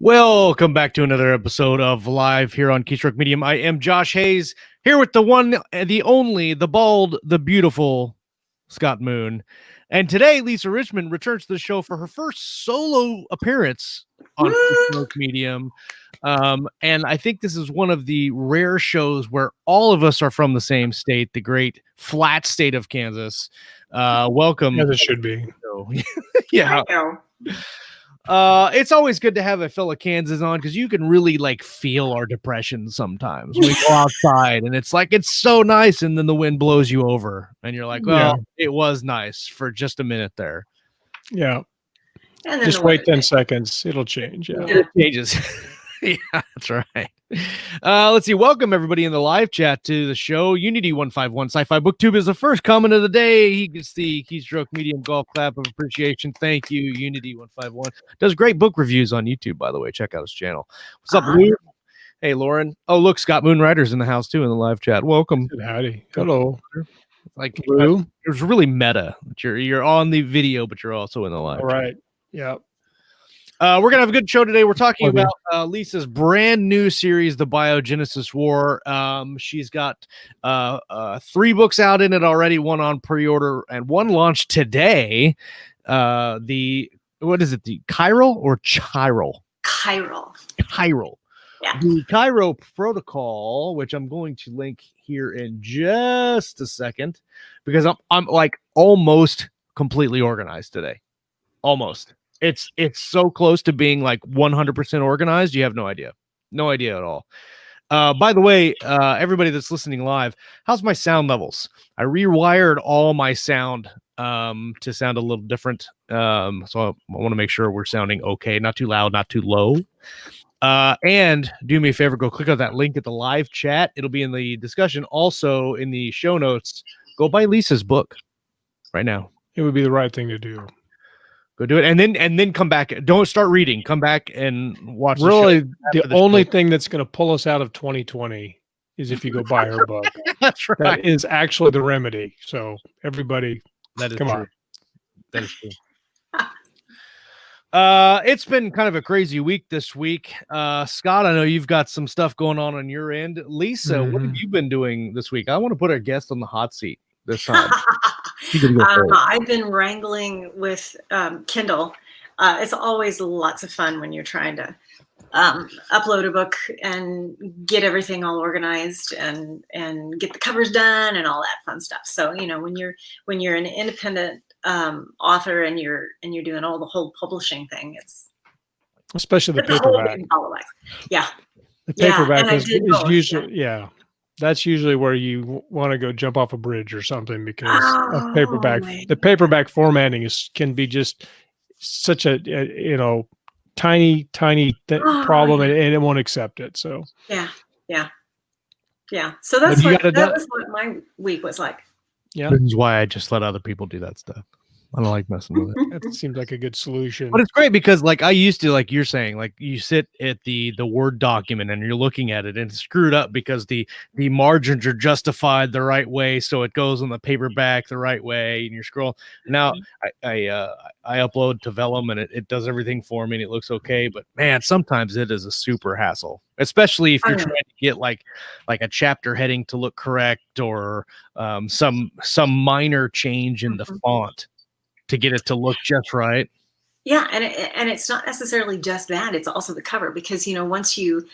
Welcome back to another episode of Live here on Keystroke Medium. I am Josh Hayes, here with the one, the only, the bald, the beautiful Scott Moon. And today, Lisa Richmond returns to the show for her first solo appearance on Keystroke Medium. And I think this is one of the rare shows where all of us are from the same state, the great flat state of Kansas. Welcome. As it should be. Yeah. It's always good to have a fellow Kansas on because you can really like feel our depression sometimes. We go outside and it's like it's so nice, and then the wind blows you over, and you're like, "Well, it was nice for just a minute there." Yeah, and just wait 10 seconds; it'll change. Yeah, it changes. Yeah, that's right. Let's see. Welcome everybody in the live chat to the show. Unity 151 Sci-Fi Booktube is the first comment of the day. He gets the Keystroke Medium golf clap of appreciation. Thank you, Unity 151. Does great book reviews on YouTube, by the way. Check out his channel. What's up, Lou? Hey, Lauren. Oh, look, Scott Moonrider's in the house too in the live chat. Welcome. Howdy. Hello. Like Lou. It was really meta. You're on the video, but you're also in the live. All right. Yeah. We're going to have a good show today. We're talking about Lisa's brand new series, The Biogenesis War. She's got 3 books out in it already, one on pre-order and one launched today. What is it? The chiral or chiral? Chiral. Yeah. The Chiral protocol, which I'm going to link here in just a second, because I'm like almost completely organized today. Almost. It's so close to being like 100% organized. You have no idea. No idea at all. By the way, everybody that's listening live, how's my sound levels? I rewired all my sound to sound a little different. So I want to make sure we're sounding okay. Not too loud, not too low. And do me a favor, go click on that link at the live chat. It'll be in the discussion. Also in the show notes, go buy Lisa's book right now. It would be the right thing to do. Go do it, and then come back. Don't start reading. Come back and watch. Really, the only thing that's going to pull us out of 2020 is if you go buy her book. That's right. That is actually the remedy. So everybody, that is come true. on. That is true. It's been kind of a crazy week this week. Scott, I know you've got some stuff going on your end. Lisa, what have you been doing this week? I want to put our guest on the hot seat this time. I've been wrangling with Kindle. It's always lots of fun when you're trying to upload a book and get everything all organized and get the covers done and all that fun stuff. So when you're an independent author and you're doing all the whole publishing thing, it's especially the paperback. Yeah, the paperback is usually That's usually where you want to go jump off a bridge or something, because of paperback. The paperback formatting can be just such a tiny problem, and it won't accept it. So yeah. So that was what my week was like. Yeah, this is why I just let other people do that stuff. I don't like messing with it. That seems like a good solution. But it's great because, like I used to, like you're saying, like you sit at the Word document and you're looking at it and it's screwed up because the margins are justified the right way, so it goes on the paperback the right way, and you're scrolling. Now I upload to Vellum and it does everything for me and it looks okay. But man, sometimes it is a super hassle, especially if you're trying to get like a chapter heading to look correct or some minor change in the font to get it to look just right. Yeah, and it's not necessarily just that; it's also the cover, because once you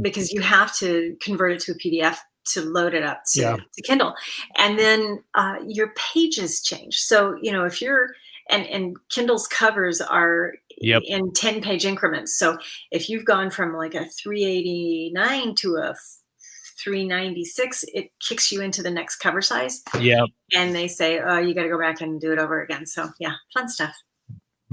because you have to convert it to a PDF to load it up to Kindle, and then your pages change. So if you're and Kindle's covers are in 10-page increments. So if you've gone from like a 389 to a 396, it kicks you into the next cover size. Yeah. And they say, oh, you got to go back and do it over again. So yeah, fun stuff.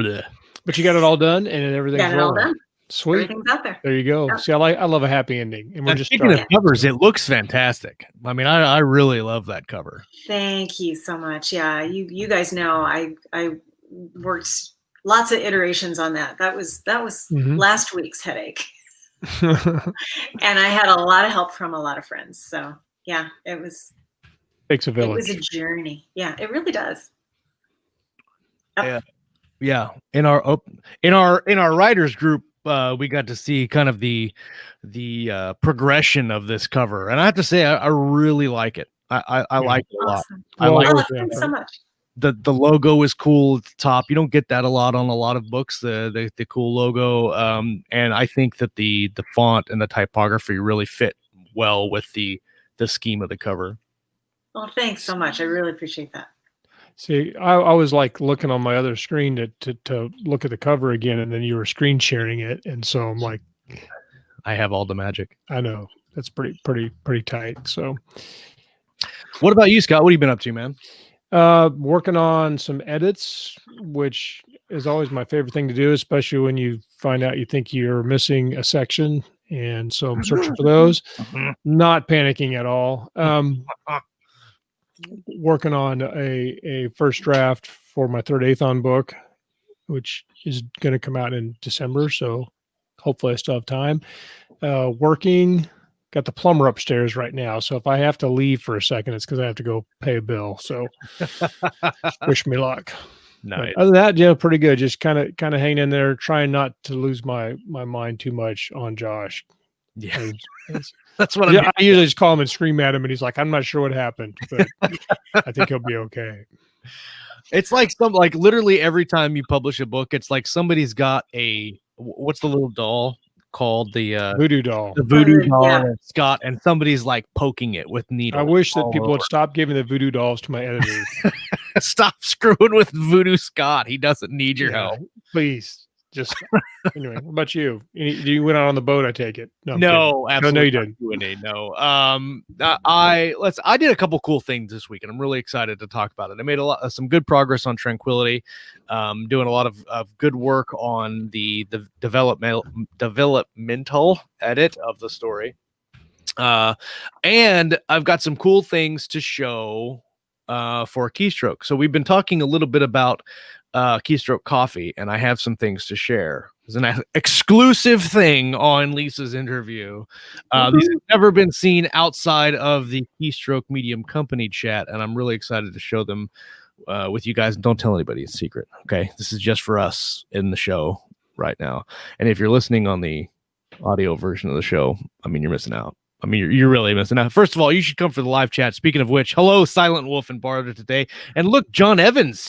Blech. But you got it all done, and everything's got it all done. Sweet. Everything's out there. There you go. Yeah. See, I love a happy ending. And we're just speaking of covers, it looks fantastic. I mean, I really love that cover. Thank you so much. Yeah, you guys know I worked lots of iterations on that. That was last week's headache. And I had a lot of help from a lot of friends. So yeah, takes a village. It was a journey. Yeah, it really does. Yeah. In our writers group, we got to see kind of the progression of this cover, and I have to say I really like it. I like it a lot. I like it so much. The logo is cool at the top. You don't get that a lot on a lot of books. The cool logo, and I think that the font and the typography really fit well with the scheme of the cover. Well, thanks so much. I really appreciate that. See, I was like looking on my other screen to look at the cover again, and then you were screen sharing it, and so I'm like, I have all the magic. I know that's pretty tight. So, what about you, Scott? What have you been up to, man? Working on some edits, which is always my favorite thing to do, especially when you find out you think you're missing a section, and so I'm searching for those. Not panicking at all. Working on a first draft for my third Aethon book, which is going to come out in December. So hopefully I still have time. Got the plumber upstairs right now. So if I have to leave for a second, it's because I have to go pay a bill. So wish me luck. Nice. Other than that, pretty good. Just kind of hanging in there, trying not to lose my mind too much on Josh. Yeah. That's what I usually just call him and scream at him, and he's like, I'm not sure what happened, but I think he'll be okay. It's like literally every time you publish a book, it's like somebody's got what's the little doll called? The Voodoo doll. The Voodoo doll, yeah. Scott, and somebody's like poking it with needles. I wish that people would stop giving the Voodoo dolls to my editors. Stop screwing with Voodoo Scott. He doesn't need your help. Please. Just anyway, what about you? You went out on the boat, I take it. No, absolutely. No, you didn't. No. I did a couple cool things this week, and I'm really excited to talk about it. I made some good progress on Tranquility, doing a lot of good work on the developmental edit of the story. And I've got some cool things to show for Keystroke. So we've been talking a little bit about Keystroke Coffee, and I have some things to share. There's an exclusive thing on Lisa's interview. These have never been seen outside of the Keystroke Medium Company chat, and I'm really excited to show them with you guys. Don't tell anybody, it's secret. Okay, this is just for us in the show right now. And if you're listening on the audio version of the show, I mean, you're missing out. I mean, you're really missing out. First of all, you should come for the live chat. Speaking of which, hello, Silent Wolf and Barter today. And look, John Evans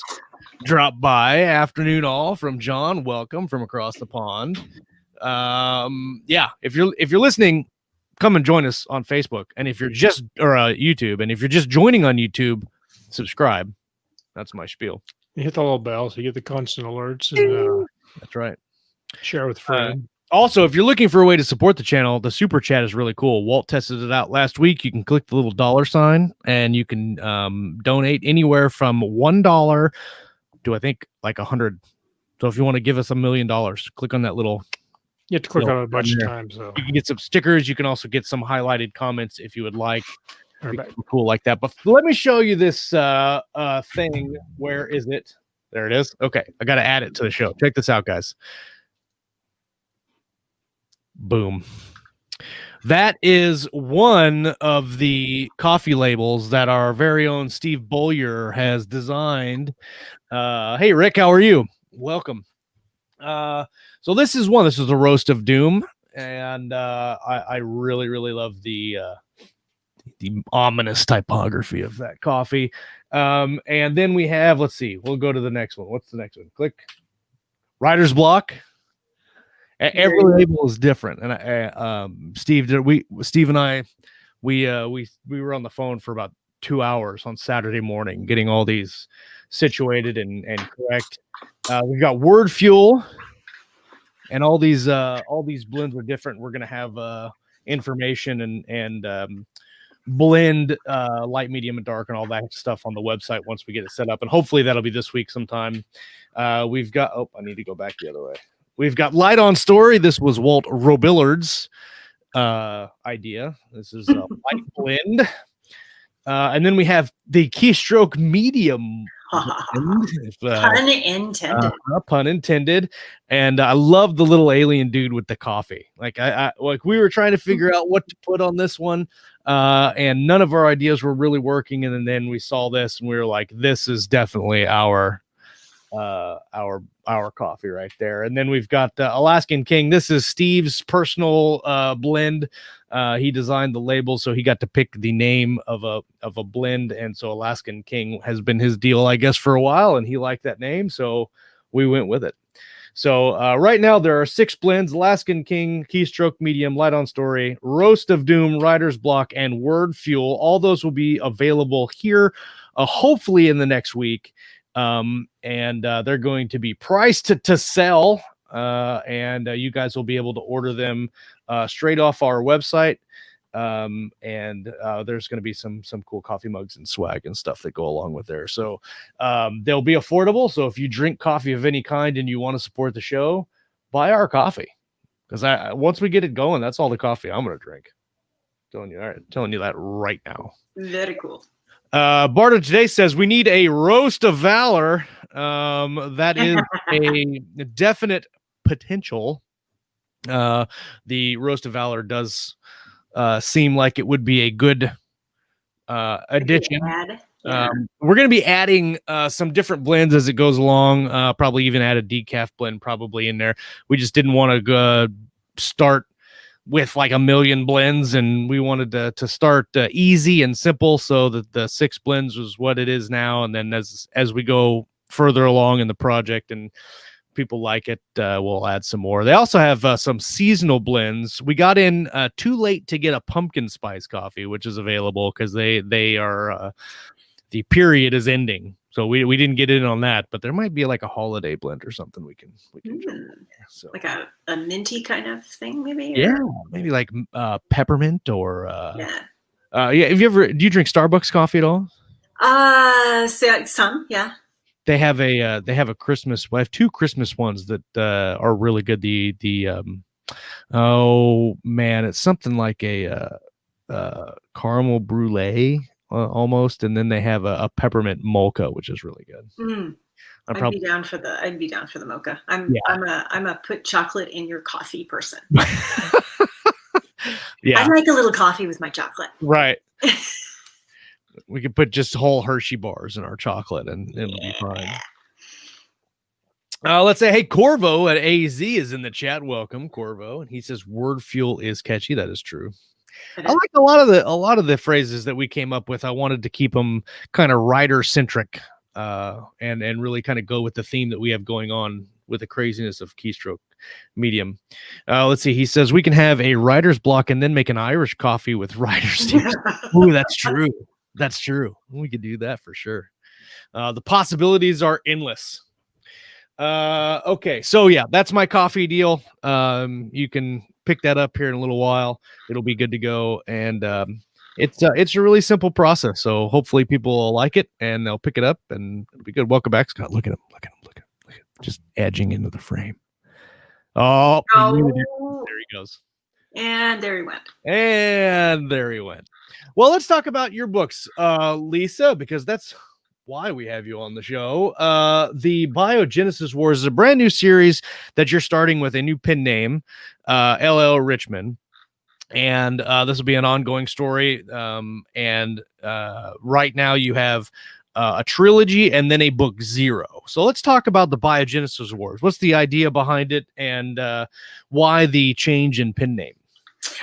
dropped by. Afternoon all from John. Welcome from across the pond. Yeah, if you're listening, come and join us on Facebook. And if you're just YouTube, and if you're just joining on YouTube, subscribe. That's my spiel. You hit the little bell so you get the constant alerts. And, that's right. Share with friends. Also, if you're looking for a way to support the channel, the super chat is really cool. Walt tested it out last week. You can click the little $sign, and you can donate anywhere from $1 to, I think, like 100. So if you want to give us $1 million, click on that little. You have to click on it a bunch of times. So you can get some stickers. You can also get some highlighted comments if you would like. Cool like that. But let me show you this thing. Where is it? There it is. Okay, I got to add it to the show. Check this out, guys. Boom. That is one of the coffee labels that our very own Steve Bollier has designed. Hey, Rick, how are you? Welcome. So this is the Roast of Doom, and I really, really love the ominous typography of that coffee. And then we have, let's see, we'll go to the next one. What's the next one? Click. Writer's block. Every label is different, and Steve and I we were on the phone for about 2 hours on Saturday morning getting all these situated and correct. We've got word fuel, and all these blends are different. We're gonna have information and blend light, medium, and dark, and all that stuff on the website once we get it set up, and hopefully that'll be this week sometime. We've got I need to go back the other way. We've got Light on Story. This was Walt Robillard's idea. This is a light blend. And then we have the Keystroke Medium. Pun intended. Pun intended. And I love the little alien dude with the coffee. Like we were trying to figure out what to put on this one. And none of our ideas were really working. And then we saw this and we were like, this is definitely our our coffee right there. And then we've got Alaskan King. This is Steve's personal blend. He designed the label, so he got to pick the name of a blend, and so Alaskan King has been his deal, I guess, for a while, and he liked that name, so we went with it. So right now there are 6 blends: Alaskan King, Keystroke Medium, Light on Story, Roast of Doom, Writer's Block, and Word Fuel. All those will be available here, hopefully in the next week. And they're going to be priced to sell, and you guys will be able to order them straight off our website. And there's going to be some cool coffee mugs and swag and stuff that go along with there. So they'll be affordable. So if you drink coffee of any kind and you want to support the show, buy our coffee, because once we get it going, that's all the coffee I'm going to drink. Telling you that right now. Very cool. Barter today says we need a roast of valor. That is a definite potential. The roast of valor does seem like it would be a good addition. Yeah. We're going to be adding some different blends as it goes along. Probably even add a decaf blend probably in there. We just didn't want to start with like a million blends, and we wanted to start easy and simple, so that the 6 blends was what it is now. And then as we go further along in the project and people like it, we'll add some more. They also have some seasonal blends. We got in too late to get a pumpkin spice coffee, which is available because they are the period is ending, so we didn't get in on that. But there might be like a holiday blend or something we can so like a minty kind of thing, maybe. Yeah, maybe like peppermint or yeah. Do you drink Starbucks coffee at all? Some, yeah. They have a Christmas. We have 2 Christmas ones that are really good. Oh man, it's something like a caramel brulee almost, and then they have a peppermint mocha, which is really good. I'd be down for the mocha. I'm a put chocolate in your coffee person. Yeah, I like a little coffee with my chocolate. Right. We could put just whole Hershey bars in our chocolate, and it'll be fine. Let's say, hey, Corvo at AZ is in the chat. Welcome, Corvo. And he says word fuel is catchy. That is true. I like a lot of the phrases that we came up with. I wanted to keep them kind of writer centric, and really kind of go with the theme that we have going on with the craziness of Keystroke Medium. Let's see. He says we can have a writer's block and then make an Irish coffee with writer's tea. Ooh, that's true. That's true. We could do that for sure. The possibilities are endless. Okay, so yeah, that's my coffee deal. You can pick that up here in a little while. It'll be good to go, and it's a really simple process. So hopefully people will like it and they'll pick it up, and it'll be good. Welcome back, Scott. Look at him. Just edging into the frame. Oh. There he goes. And there he went. Well, let's talk about your books, Lisa, because that's why we have you on the show. The Biogenesis War is a brand new series that you're starting with a new pen name, LL Richman. And this will be an ongoing story. And right now you have a trilogy and then a book 0. So let's talk about the Biogenesis Wars. What's the idea behind it, and why the change in pen name?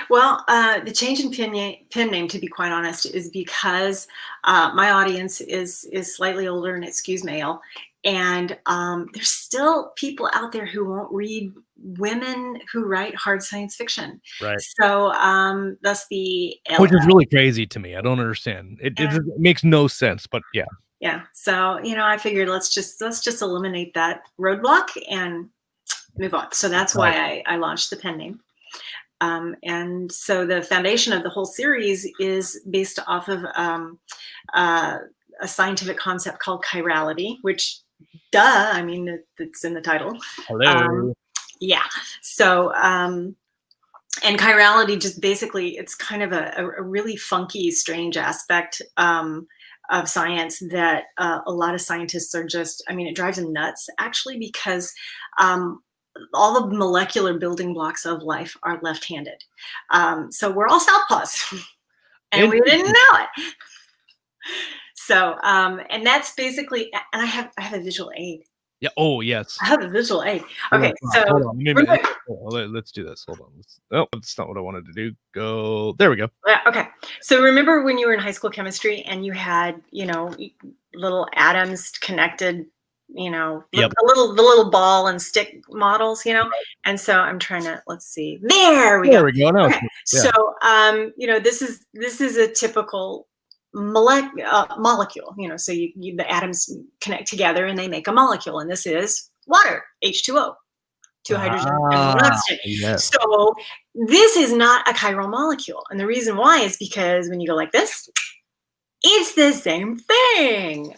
Well, the change in pen name, to be quite honest, is because my audience is slightly older and it skews male. And there's still people out there who won't read women who write hard science fiction. Right. So that's the LL. Which is really crazy to me. I don't understand. It makes no sense, but yeah. Yeah. So, I figured let's just eliminate that roadblock and move on. So that's why I launched the pen name. And so the foundation of the whole series is based off of a scientific concept called chirality, which, it's in the title. Hello. Yeah. So, and chirality just basically, it's kind of a really funky, strange aspect of science that a lot of scientists are just, it drives them nuts, actually, because all the molecular building blocks of life are left-handed. So we're all southpaws, and we didn't know it. So, and that's basically, and I have a visual aid. Yeah. Oh, yes. I have a visual aid. Okay, so hold on. Let's do this. Hold on. Oh, that's not what I wanted to do. Go. There we go. okay. So remember when you were in high school chemistry and you had, little atoms connected, Yep. the little ball and stick models, And so I'm trying to, let's see. There we go. Now okay. So, this is a typical molecule, so the atoms connect together and they make a molecule, and this is water, H2O, 2 hydrogen and 1 oxygen. Yes. So this is not a chiral molecule, and the reason why is because when you go like this, it's the same thing.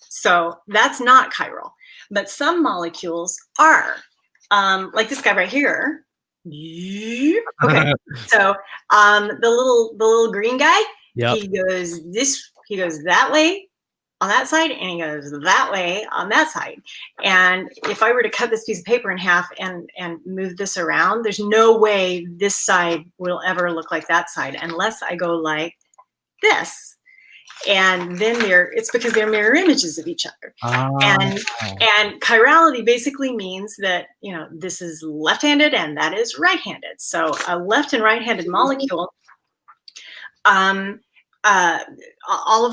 So that's not chiral, but some molecules are, like this guy right here. Okay, so the little green guy. Yep. He goes that way on that side, and he goes that way on that side. And if I were to cut this piece of paper in half and move this around, there's no way this side will ever look like that side unless I go like this. And then it's because they're mirror images of each other. And chirality basically means that, this is left-handed and that is right-handed. So a left and right-handed molecule, all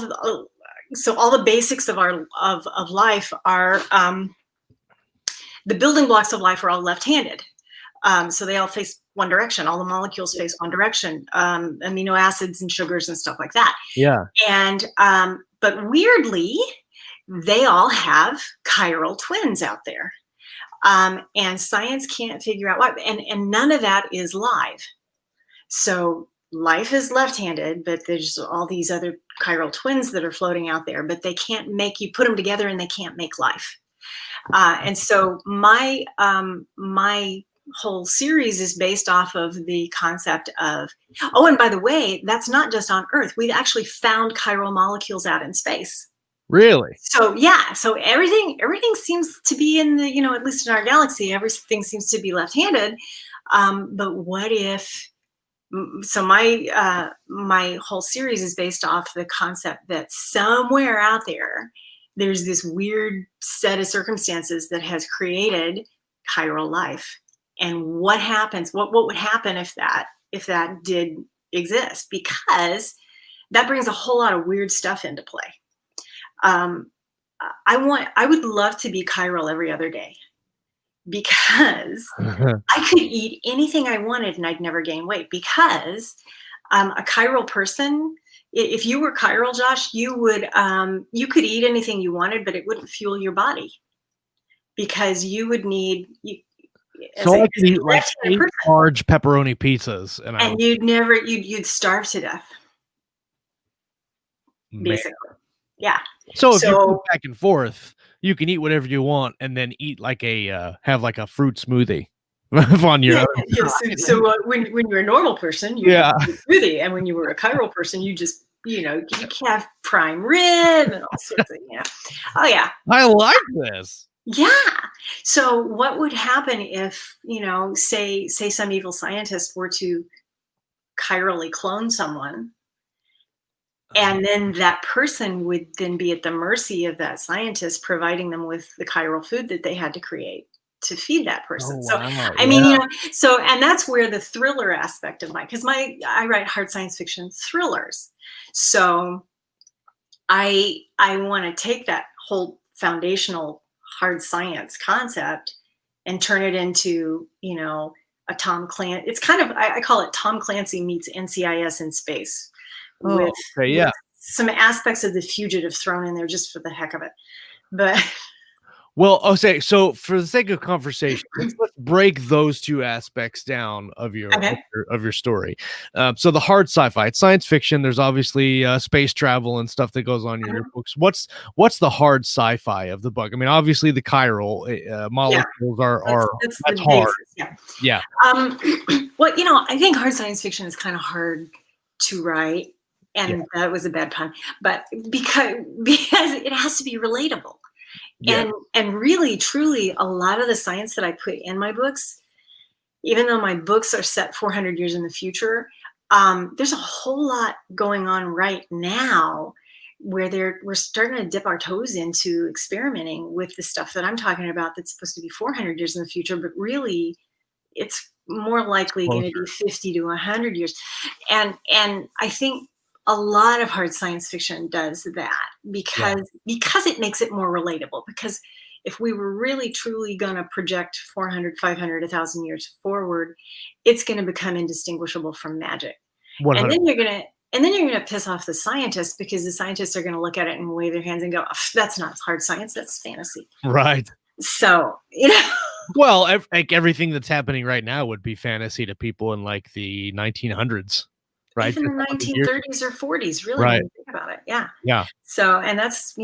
the basics of our of life are, the building blocks of life are all left-handed. So they all face one direction. All the molecules face one direction, amino acids and sugars and stuff like that. Yeah. And, but weirdly, they all have chiral twins out there. And science can't figure out why, and none of that is live. So life is left-handed, but there's all these other chiral twins that are floating out there, but they can't you put them together and they can't make life. And so my whole series is based off of the concept of, and by the way, that's not just on Earth. We've actually found chiral molecules out in space. Really? So yeah, so everything seems to be in the, at least in our galaxy, everything seems to be left-handed. But what if, so my whole series is based off the concept that somewhere out there's this weird set of circumstances that has created chiral life. And what happens, what would happen if that did exist? Because that brings a whole lot of weird stuff into play. I would love to be chiral every other day, because I could eat anything I wanted and I'd never gain weight, because a chiral person, if you were chiral, Josh, you could eat anything you wanted, but it wouldn't fuel your body, because you would need. So I could eat like 8 large pepperoni pizzas, and you'd starve to death. Basically, yeah. So if you go back and forth, you can eat whatever you want, and then eat like have like a fruit smoothie on your. So when you're a normal person, you eat a smoothie, and when you were a chiral person, you just you have prime rib and all sorts of Oh yeah, I like this. Yeah. So what would happen if, say some evil scientist were to chirally clone someone, and then that person would then be at the mercy of that scientist providing them with the chiral food that they had to create to feed that person. Oh, wow. So, I mean, and that's where the thriller aspect of because I write hard science fiction thrillers. So I want to take that whole foundational hard science concept and turn it into, a Tom Clancy. It's kind of, I call it Tom Clancy meets NCIS in space, with some aspects of The Fugitive thrown in there just for the heck of it. But well, okay, so for the sake of conversation, let's break those two aspects down of your story. So the hard sci-fi, it's science fiction. There's obviously space travel and stuff that goes on in your books. What's the hard sci-fi of the book? I mean, obviously the chiral molecules that's hard. Yeah. Well, I think hard science fiction is kind of hard to write, and that was a bad pun, but because it has to be relatable. Yeah. And really, truly, a lot of the science that I put in my books, even though my books are set 400 years in the future, there's a whole lot going on right now where we're starting to dip our toes into experimenting with the stuff that I'm talking about that's supposed to be 400 years in the future, but really it's more likely going to be 50 to 100 years. And I think a lot of hard science fiction does that because it makes it more relatable. Because if we were really truly going to project 400, 500, 1,000 years forward, it's going to become indistinguishable from magic. 100%. And then you're going to piss off the scientists, because the scientists are going to look at it and wave their hands and go, oh, that's not hard science, that's fantasy. Right. So, well, like everything that's happening right now would be fantasy to people in like the 1900s. Right. Even the 1930s or 40s, really, right. when you think about it. Yeah. Yeah. So, and that's,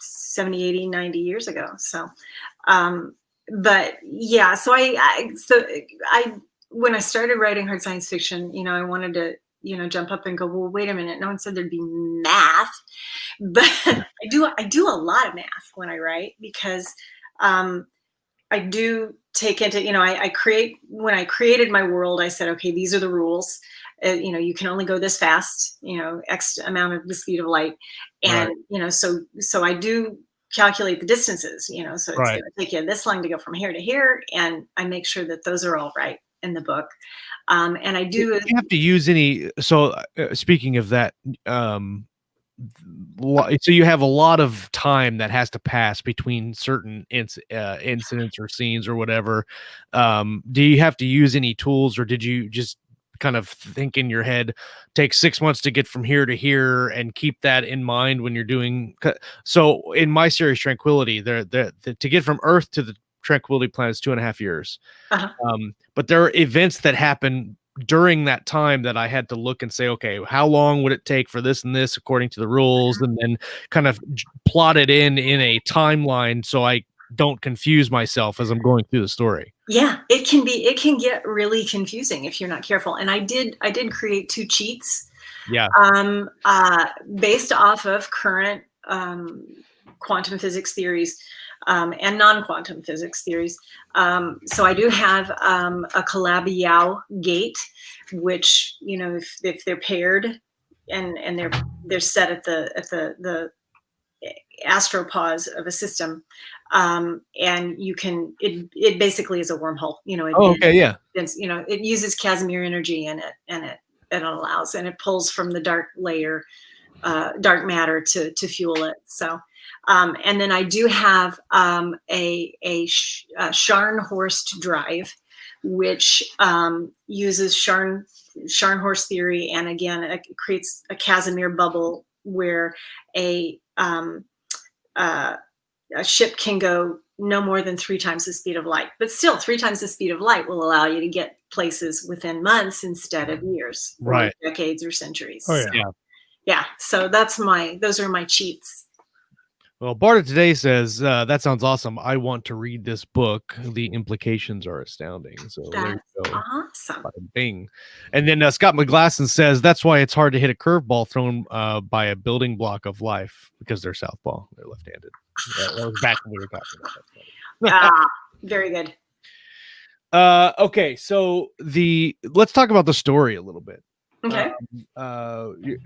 70, 80, 90 years ago. So, but yeah, so I when I started writing hard science fiction, I wanted to, jump up and go, well, wait a minute. No one said there'd be math, but I do a lot of math when I write, because, I do take into, when I created my world, I said, okay, these are the rules. You can only go this fast, X amount of the speed of light. And, so I do calculate the distances, so it's going to take you this long to go from here to here. And I make sure that those are all right in the book. And I do. You have to use any. So speaking of that, so you have a lot of time that has to pass between certain incidents or scenes or whatever. Do you have to use any tools, or did you just kind of think in your head, take 6 months to get from here to here, and keep that in mind when you're doing? So in my series Tranquility, to get from Earth to the Tranquility planet is 2.5 years. But there are events that happen during that time that I had to look and say, okay, how long would it take for this and this according to the rules, and then kind of plot it in a timeline so I don't confuse myself as I'm going through the story. Yeah, it can get really confusing if you're not careful. And I did create 2 cheats. Yeah. Based off of current quantum physics theories and non-quantum physics theories. So I do have a Alcubierre gate, which, if they're paired and they're set at the astropause of a system, and you can, it basically is a wormhole, it uses Casimir energy in it, and it allows, and it pulls from the dark layer, dark matter to fuel it. So, and then I do have a Sharnhorst drive, which uses Sharnhorst theory, and again, it creates a Casimir bubble where a ship can go no more than 3 times the speed of light. But still, 3 times the speed of light will allow you to get places within months instead of years, or decades or centuries. Oh, yeah. Yeah. So those are my cheats. Well, Barta today says, that sounds awesome. I want to read this book. The implications are astounding. So that's awesome. Bing. And then Scott McGlasson says, that's why it's hard to hit a curveball thrown by a building block of life, because they're southpaw. They're left-handed. That was back when we were talking about that. Very good. Okay, so let's talk about the story a little bit. Okay.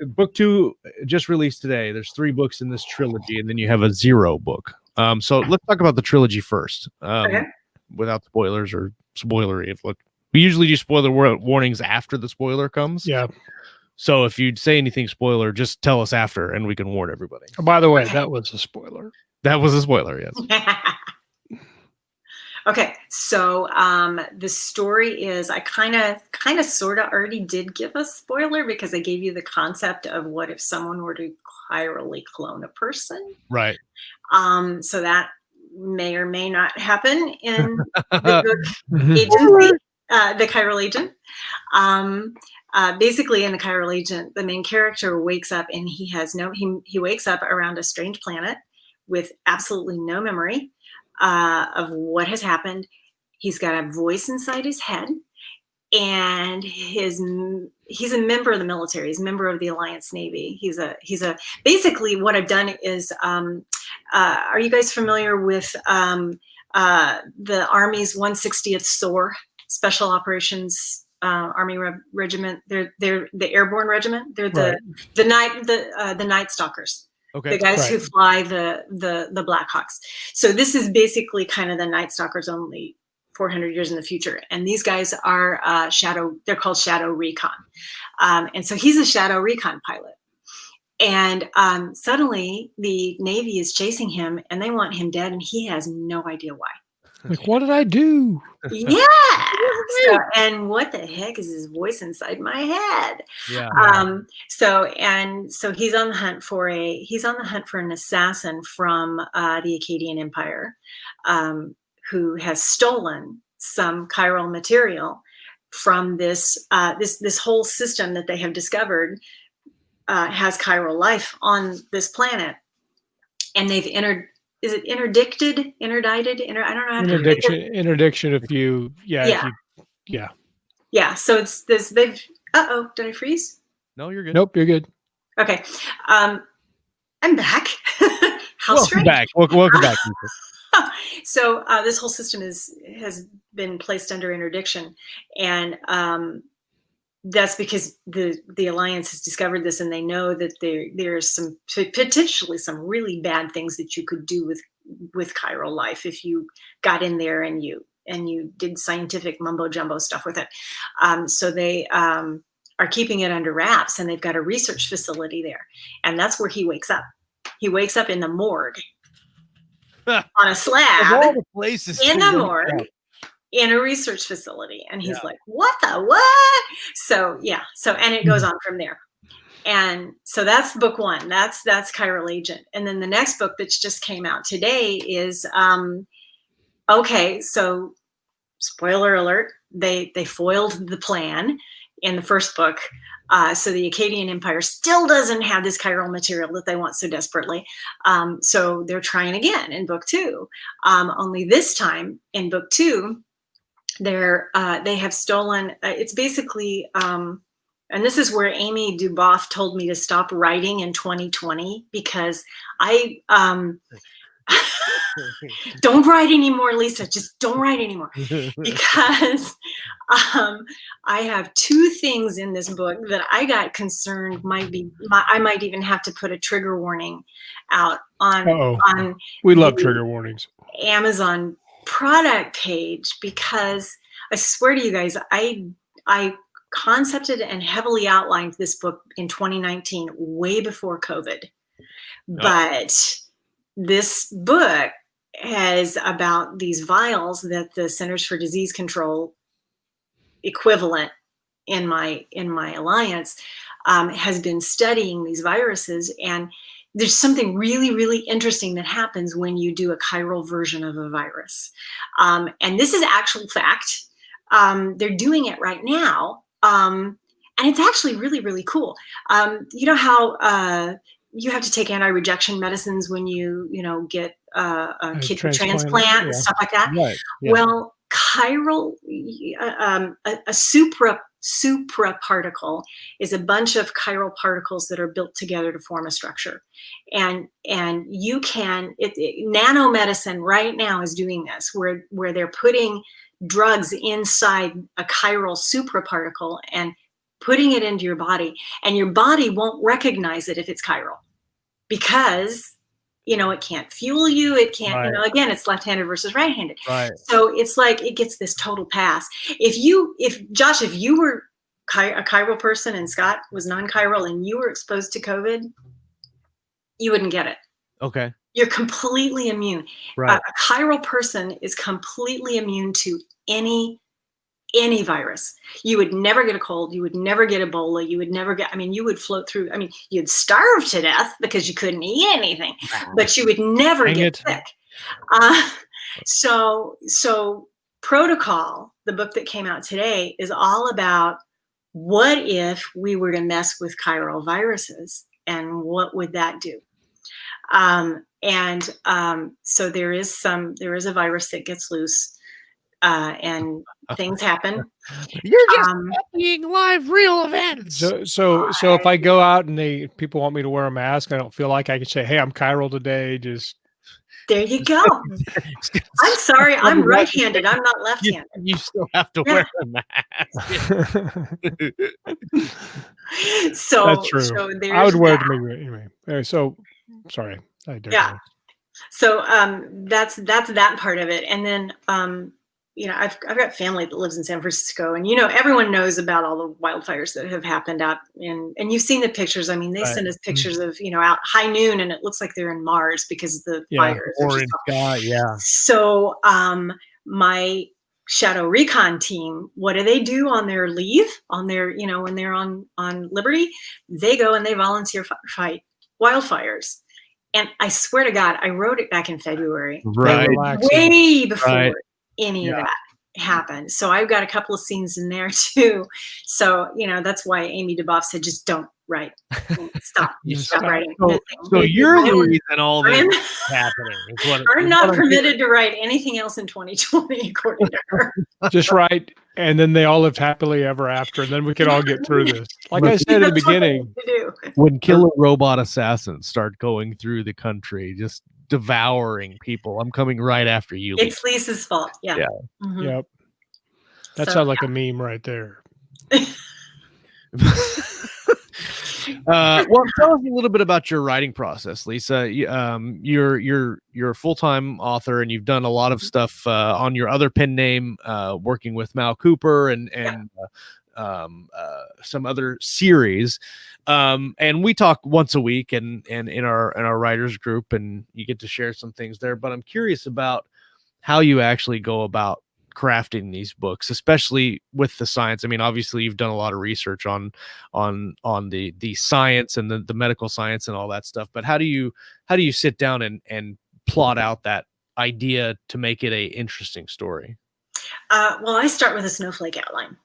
Book 2 just released today. There's 3 books in this trilogy, and then you have a 0 book. So let's talk about the trilogy first, without spoilers or spoilery. We usually do spoiler warnings after the spoiler comes. Yeah. So if you'd say anything spoiler, just tell us after, and we can warn everybody. Oh, by the way, that was a spoiler. That was a spoiler, yes. Okay, so the story is, I kind of sort of already did give a spoiler, because I gave you the concept of what if someone were to chirally clone a person. Right. So that may or may not happen in the book Agency, the chiral agent. Basically, in the chiral agent, the main character wakes up, and he wakes up around a strange planet with absolutely no memory of what has happened. He's got a voice inside his head, and he's a member of the military. He's a member of the Alliance Navy. He's a basically, what I've done is, are you guys familiar with the Army's 160th SOAR, Special Operations Army Regiment? They're the Airborne Regiment. They're the Night Stalkers. Okay. The guys who fly the Blackhawks. So this is basically kind of the Night Stalkers only 400 years in the future. And these guys are they're called Shadow Recon. And so he's a Shadow Recon pilot. And suddenly the Navy is chasing him and they want him dead and he has no idea why. Like, what did I do? Yeah. So, and what the heck is his voice inside my head? Yeah. So he's on the hunt for an assassin from the Akkadian Empire, who has stolen some chiral material from this whole system that they have discovered has chiral life on this planet, and they've is it interdicted? I don't know how to interdiction. If you, yeah. So it's this. They've. Did I freeze? No, you're good. Nope, you're good. Okay, I'm back. How welcome back. Welcome back. So this whole system has been placed under interdiction, and that's because the Alliance has discovered this, and they know that there's some potentially some really bad things that you could do with chiral life if you got in there and you did scientific mumbo jumbo stuff with it. So they are keeping it under wraps, and they've got a research facility there, and that's where he wakes up. He wakes up in the morgue on a slab of all the places in the morgue. In a research facility, and he's like, what? So and it goes on from there. And so that's book one. That's Chiral Agent. And then the next book that's just came out today is so spoiler alert, they foiled the plan in the first book. So the Akkadian Empire still doesn't have this chiral material that they want so desperately. So they're trying again in book two. Only this time in book two, they have stolen. It's basically, and this is where Amy Duboff told me to stop writing in 2020 because I don't write anymore, Lisa. Just don't write anymore because I have two things in this book that I got concerned I might even have to put a trigger warning out on. We love trigger warnings. Amazon product page, because I swear to you guys, I concepted and heavily outlined this book in 2019, way before COVID. But this book is about these vials that the Centers for Disease Control equivalent in my alliance has been studying these viruses, and there's something really, really interesting that happens when you do a chiral version of a virus. And this is actual fact. They're doing it right now. And it's actually really, really cool. You know how you have to take anti-rejection medicines when you get a kidney transplant and stuff like that? Right. Yeah. Well, chiral, a supra particle is a bunch of chiral particles that are built together to form a structure, and you can nanomedicine right now is doing this, where they're putting drugs inside a chiral supraparticle and putting it into your body, and your body won't recognize it if it's chiral because it can't fuel you. It can't, again, it's left-handed versus right-handed. Right. So it's like, it gets this total pass. If Josh, if you were a chiral person and Scott was non-chiral and you were exposed to COVID, you wouldn't get it. Okay. You're completely immune. Right. A chiral person is completely immune to any virus. You would never get a cold. You would never get Ebola. You would never get, you would float through. You'd starve to death because you couldn't eat anything, but you would never get sick. So Protocol, the book that came out today, is all about what if we were to mess with chiral viruses and what would that do? So there is a virus that gets loose. And things happen. You're just copying live real events. So if I go out and people want me to wear a mask, I don't feel like I can say, "Hey, I'm chiral today." Just there you go. I'm sorry, I'm right-handed. I'm not left-handed. You still have to wear a mask. So that's true. So I would wear it anyway. So sorry. Yeah. So that's that part of it. And then I've got family that lives in San Francisco, and everyone knows about all the wildfires that have happened out and you've seen the pictures. I mean, they send us pictures of out high noon, and it looks like they're in Mars because the fires are orange sky. Yeah. So my Shadow Recon team, what do they do on their leave? On their when they're on liberty, they go and they volunteer fight wildfires. And I swear to God, I wrote it back in February, way before any of that happened. So I've got a couple of scenes in there too. So, that's why Amy DeBoff said, just don't write. Stop writing. So you're the reason all this is happening. I'm not permitted to write anything else in 2020, according to her. Just write, and then they all lived happily ever after, and then we can all get through this. Like I said at the beginning, when killer robot assassins start going through the country, just devouring people, I'm coming right after you. It's Lisa's fault. Yeah. Mm-hmm. Yep. That sounds like a meme right there. Well, tell us a little bit about your writing process, Lisa. You're a full-time author, and you've done a lot of stuff on your other pen name, working with Mal Cooper and some other series. And we talk once a week and in our writers group, and you get to share some things there. But I'm curious about how you actually go about crafting these books, especially with the science. I mean, obviously you've done a lot of research on the science and the medical science and all that stuff, but how do you sit down and plot out that idea to make it a interesting story? Well, I start with a snowflake outline.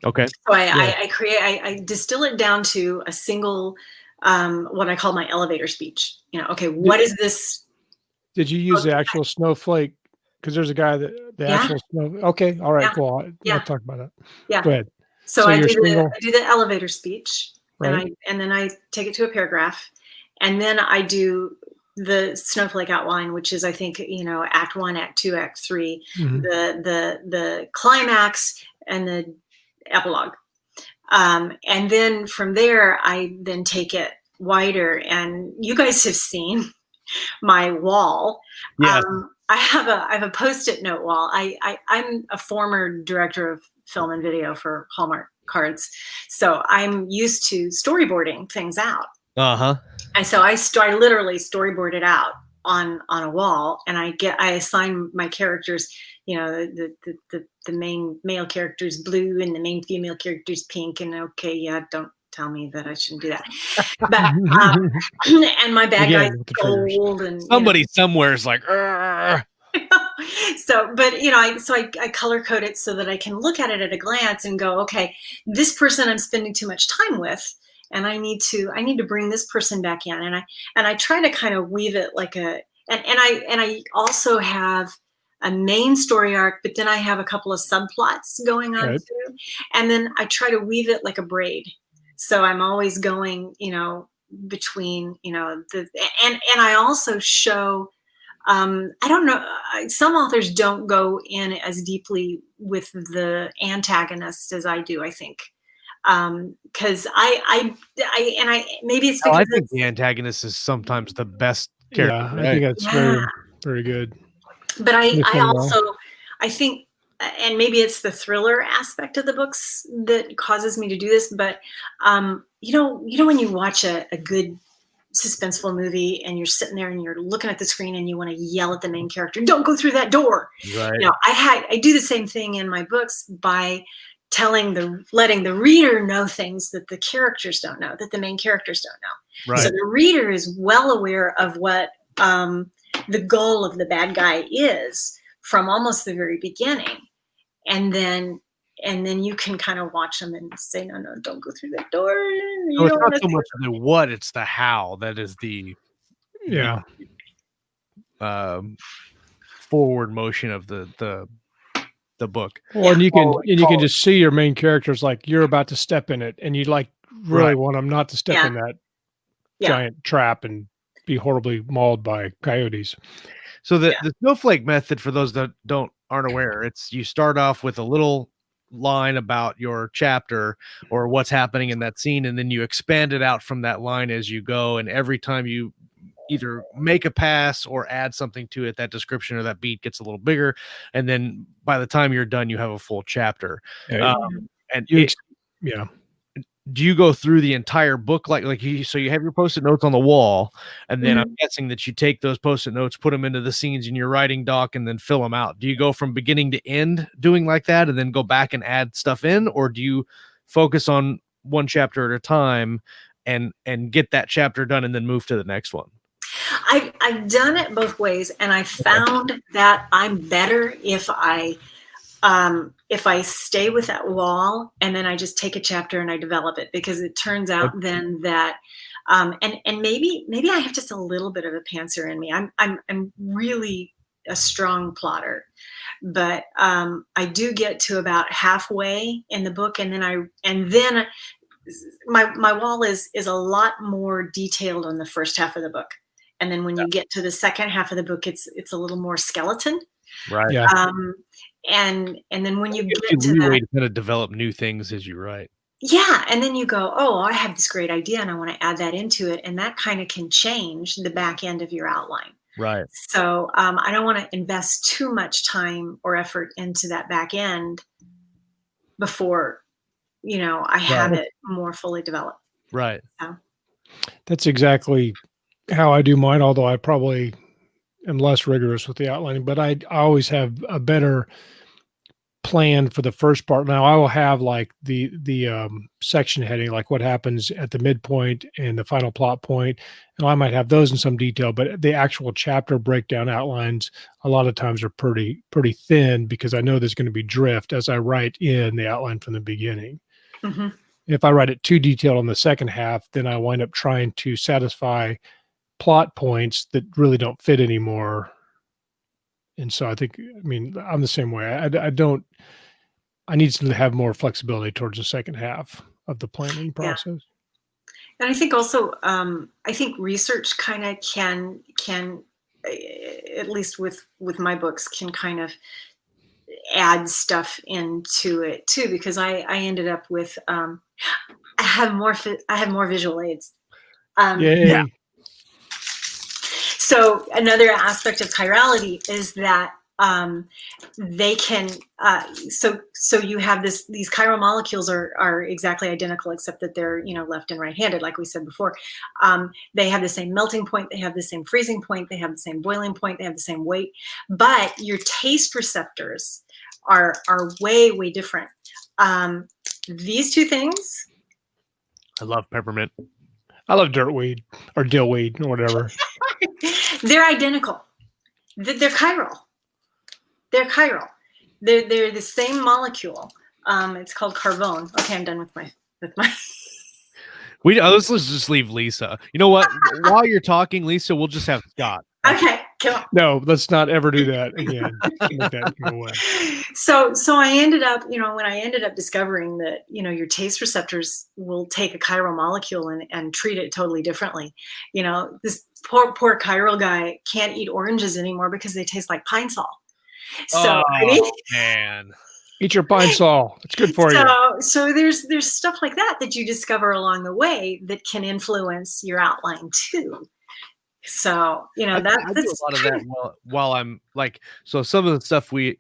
Okay. So I distill it down to a single, what I call my elevator speech. Okay, what is this? Did you use the actual snowflake? Because there's a guy that actual snow. Okay, all right, cool. I'll talk about that. Yeah. Go ahead. So I do the elevator speech, right. and then I take it to a paragraph, and then I do the snowflake outline, which is, I think, Act 1, Act 2, Act 3, the climax, and the epilogue. And then from there, I then take it wider, and you guys have seen my wall. Yes. I have a Post-it note wall. I'm a former director of film and video for Hallmark Cards, so I'm used to storyboarding things out. And so I literally storyboard it out on a wall, and I assign my characters. The main male character's blue, and the main female character's pink. And don't tell me that I shouldn't do that. But and my bad guy's gold, and somebody somewhere is like, so, but I color code it so that I can look at it at a glance and go, okay, this person I'm spending too much time with, and I need to bring this person back in, and I try to kind of weave it like and I also have a main story arc, but then I have a couple of subplots going on too, and then I try to weave it like a braid. So I'm always going, between, and I also show, I don't know, some authors don't go in as deeply with the antagonist as I do, I think. Cause maybe it's because I think the antagonist is sometimes the best character. Yeah, I think that's very, very good. But I think, and maybe it's the thriller aspect of the books that causes me to do this, but when you watch a good suspenseful movie and you're sitting there and you're looking at the screen and you want to yell at the main character, don't go through that door. Right. I do the same thing in my books by letting the reader know things that the characters don't know, that the main characters don't know. Right. So the reader is well aware of what the goal of the bad guy is from almost the very beginning. And then you can kind of watch them and say, no, don't go through that door. So it's not so much the what, it's the how that is the forward motion of the book. Well, and you can just see your main characters like you're about to step in it, and you really want them not to step in that giant trap and be horribly mauled by coyotes. So the snowflake method, for those that aren't aware, it's you start off with a little line about your chapter or what's happening in that scene, and then you expand it out from that line as you go. And every time you either make a pass or add something to it. That description or that beat gets a little bigger, and then by the time you're done, you have a full chapter. And do you go through the entire book so you have your post-it notes on the wall, and then I'm guessing that you take those post-it notes, put them into the scenes in your writing doc, and then fill them out? Do you go from beginning to end doing like that and then go back and add stuff in, or do you focus on one chapter at a time and get that chapter done and then move to the next one? I've done it both ways, and I found that I'm better if I stay with that wall and then I just take a chapter and I develop it, because it turns out then that and maybe I have just a little bit of a pantser in me. I'm really a strong plotter, but I do get to about halfway in the book, and then my wall is a lot more detailed on the first half of the book, and then when you get to the second half of the book, it's a little more skeleton. Right. Yeah. And then when you get to that, to kind of develop new things as you write. Yeah, and then you go, oh, I have this great idea and I want to add that into it, and that kind of can change the back end of your outline. Right. So I don't want to invest too much time or effort into that back end before, I have it more fully developed. Right. So. That's exactly how I do mine, although I probably am less rigorous with the outlining, but I always have a better plan for the first part. Now I will have like the section heading, like what happens at the midpoint and the final plot point, and I might have those in some detail, but the actual chapter breakdown outlines a lot of times are pretty thin, because I know there's going to be drift as I write in the outline from the beginning. Mm-hmm. If I write it too detailed on the second half, then I wind up trying to satisfy plot points that really don't fit anymore. And so I'm the same way. I need to have more flexibility towards the second half of the planning process. Yeah. And I think also, I think research kind of can, at least with my books, can kind of add stuff into it too, because I ended up with, I have more visual aids. Yeah. So another aspect of chirality is that they can so you have these chiral molecules are exactly identical, except that they're left and right handed, like we said before. They have the same melting point, they have the same freezing point, they have the same boiling point, they have the same weight, but your taste receptors are way different. These two things. I love peppermint. I love dirtweed or dillweed or whatever. They're identical. They're chiral. They're chiral. They're the same molecule. It's called carbone. Okay, I'm done with my. Let's just leave Lisa. You know what? While you're talking, Lisa, we'll just have Scott. Okay, come on. No, let's not ever do that again. Make that go away. So I ended up, when I ended up discovering that, your taste receptors will take a chiral molecule and treat it totally differently. This poor chiral guy can't eat oranges anymore because they taste like pine sol. So man. Eat your pine sol. It's good for you. So there's stuff like that you discover along the way that can influence your outline too. So I do a lot of that while I'm like, so some of the stuff we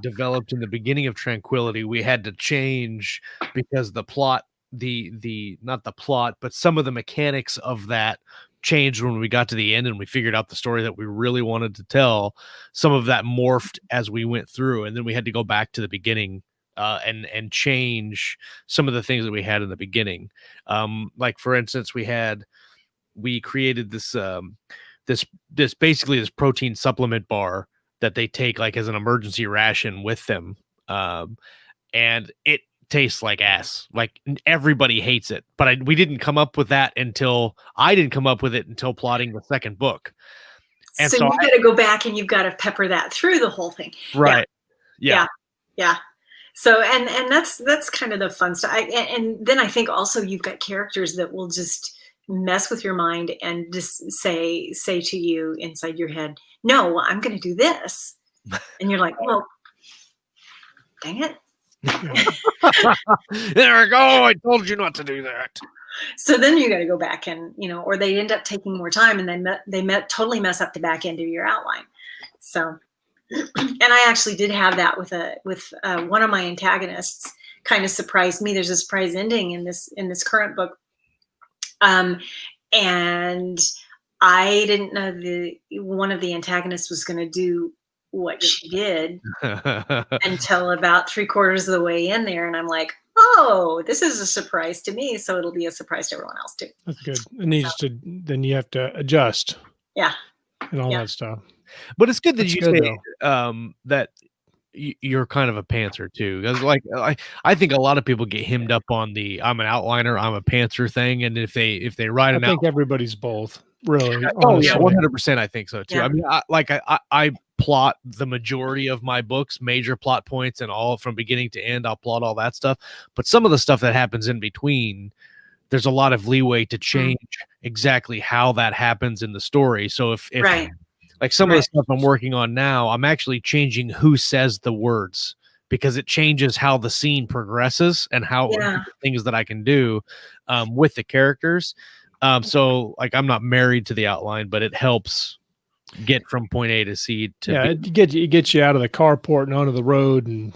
developed in the beginning of Tranquility, we had to change because the plot, not the plot, but some of the mechanics of that changed when we got to the end and we figured out the story that we really wanted to tell. Some of that morphed as we went through, and then we had to go back to the beginning and change some of the things that we had in the beginning. Like for instance, we created this basically this protein supplement bar that they take like as an emergency ration with them. And it tastes like ass. Like everybody hates it, but we didn't come up with that until plotting the second book. And so you've got to go back and you've got to pepper that through the whole thing. Right. Yeah. So, and that's kind of the fun stuff. And then I think also you've got characters that will just mess with your mind and just say to you inside your head, no, I'm going to do this. And you're like, well, dang it. There we go. I told you not to do that. So then you got to go back and, or they end up taking more time, and then they totally mess up the back end of your outline. So, and I actually did have that with one of my antagonists. Kind of surprised me. There's a surprise ending in this current book. And I didn't know one of the antagonists was going to do what she did until about 3/4 of the way in there. And I'm like, oh, this is a surprise to me. So it'll be a surprise to everyone else too. That's good. Then you have to adjust. Yeah. And all that stuff. But it's good that you say that you're kind of a pantser too. Because I think a lot of people get hemmed up on the I'm an outliner, I'm a pantser thing. And if they write I think everybody's both, really. Oh yeah, 100%. I think so too. Yeah. I mean, I plot the majority of my books, major plot points, and all from beginning to end. I'll plot all that stuff. But some of the stuff that happens in between, there's a lot of leeway to change exactly how that happens in the story. So if right. Like some of the stuff I'm working on now, I'm actually changing who says the words, because it changes how the scene progresses and how things that I can do with the characters. So like I'm not married to the outline, but it helps get from point A to C to it gets you out of the carport and onto the road and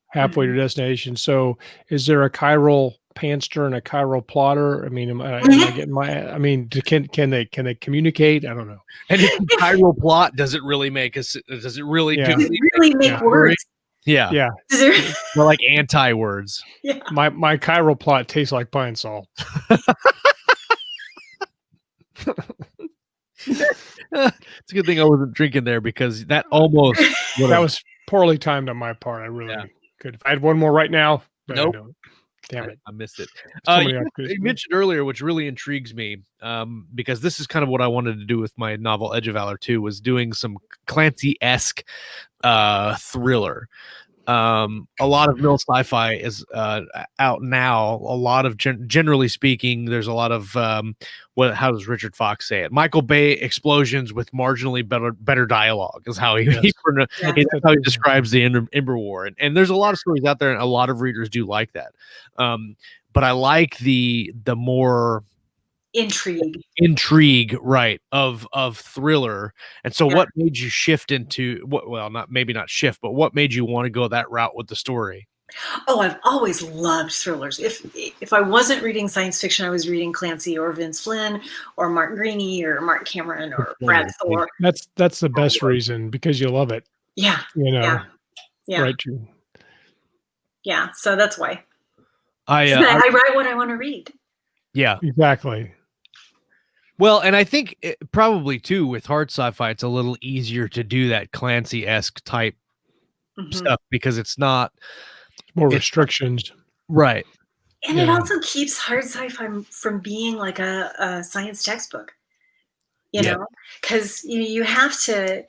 halfway to your destination. So is there a chiral pantster and a chiral plotter? I mean, am I getting can they communicate? I don't know. And if the chiral plot, does it really make us? Does it really make words? Yeah. Well, like anti-words. Yeah. My chiral plot tastes like pine sol. It's a good thing I wasn't drinking there, because that almost that was poorly timed on my part. I really could. If I had one more right now, but nope. Damn it. I missed it. You mentioned earlier, which really intrigues me, because this is kind of what I wanted to do with my novel Edge of Valor 2, was doing some Clancy-esque thriller. A lot of mill sci-fi is out now. A lot of generally speaking, there's a lot of how does Richard Fox say it? Michael Bay explosions with marginally better dialogue is how he describes the Ember War. And there's a lot of stories out there, and a lot of readers do like that. But I like the more intrigue of thriller. And so what made you shift into not shift, but what made you want to go that route with the story? Oh, I've always loved thrillers. If I wasn't reading science fiction, I was reading Clancy or Vince Flynn or Mark Greaney or Mark Cameron or Brad Thor. That's the best reason, because you love it. Yeah. Yeah. Right. Yeah. So that's why I write what I want to read. Yeah, exactly. Well, and I think probably too with hard sci-fi, it's a little easier to do that Clancy-esque type stuff, because it's not more restrictions, right? And it also keeps hard sci-fi from being like a science textbook, you know, because you have to.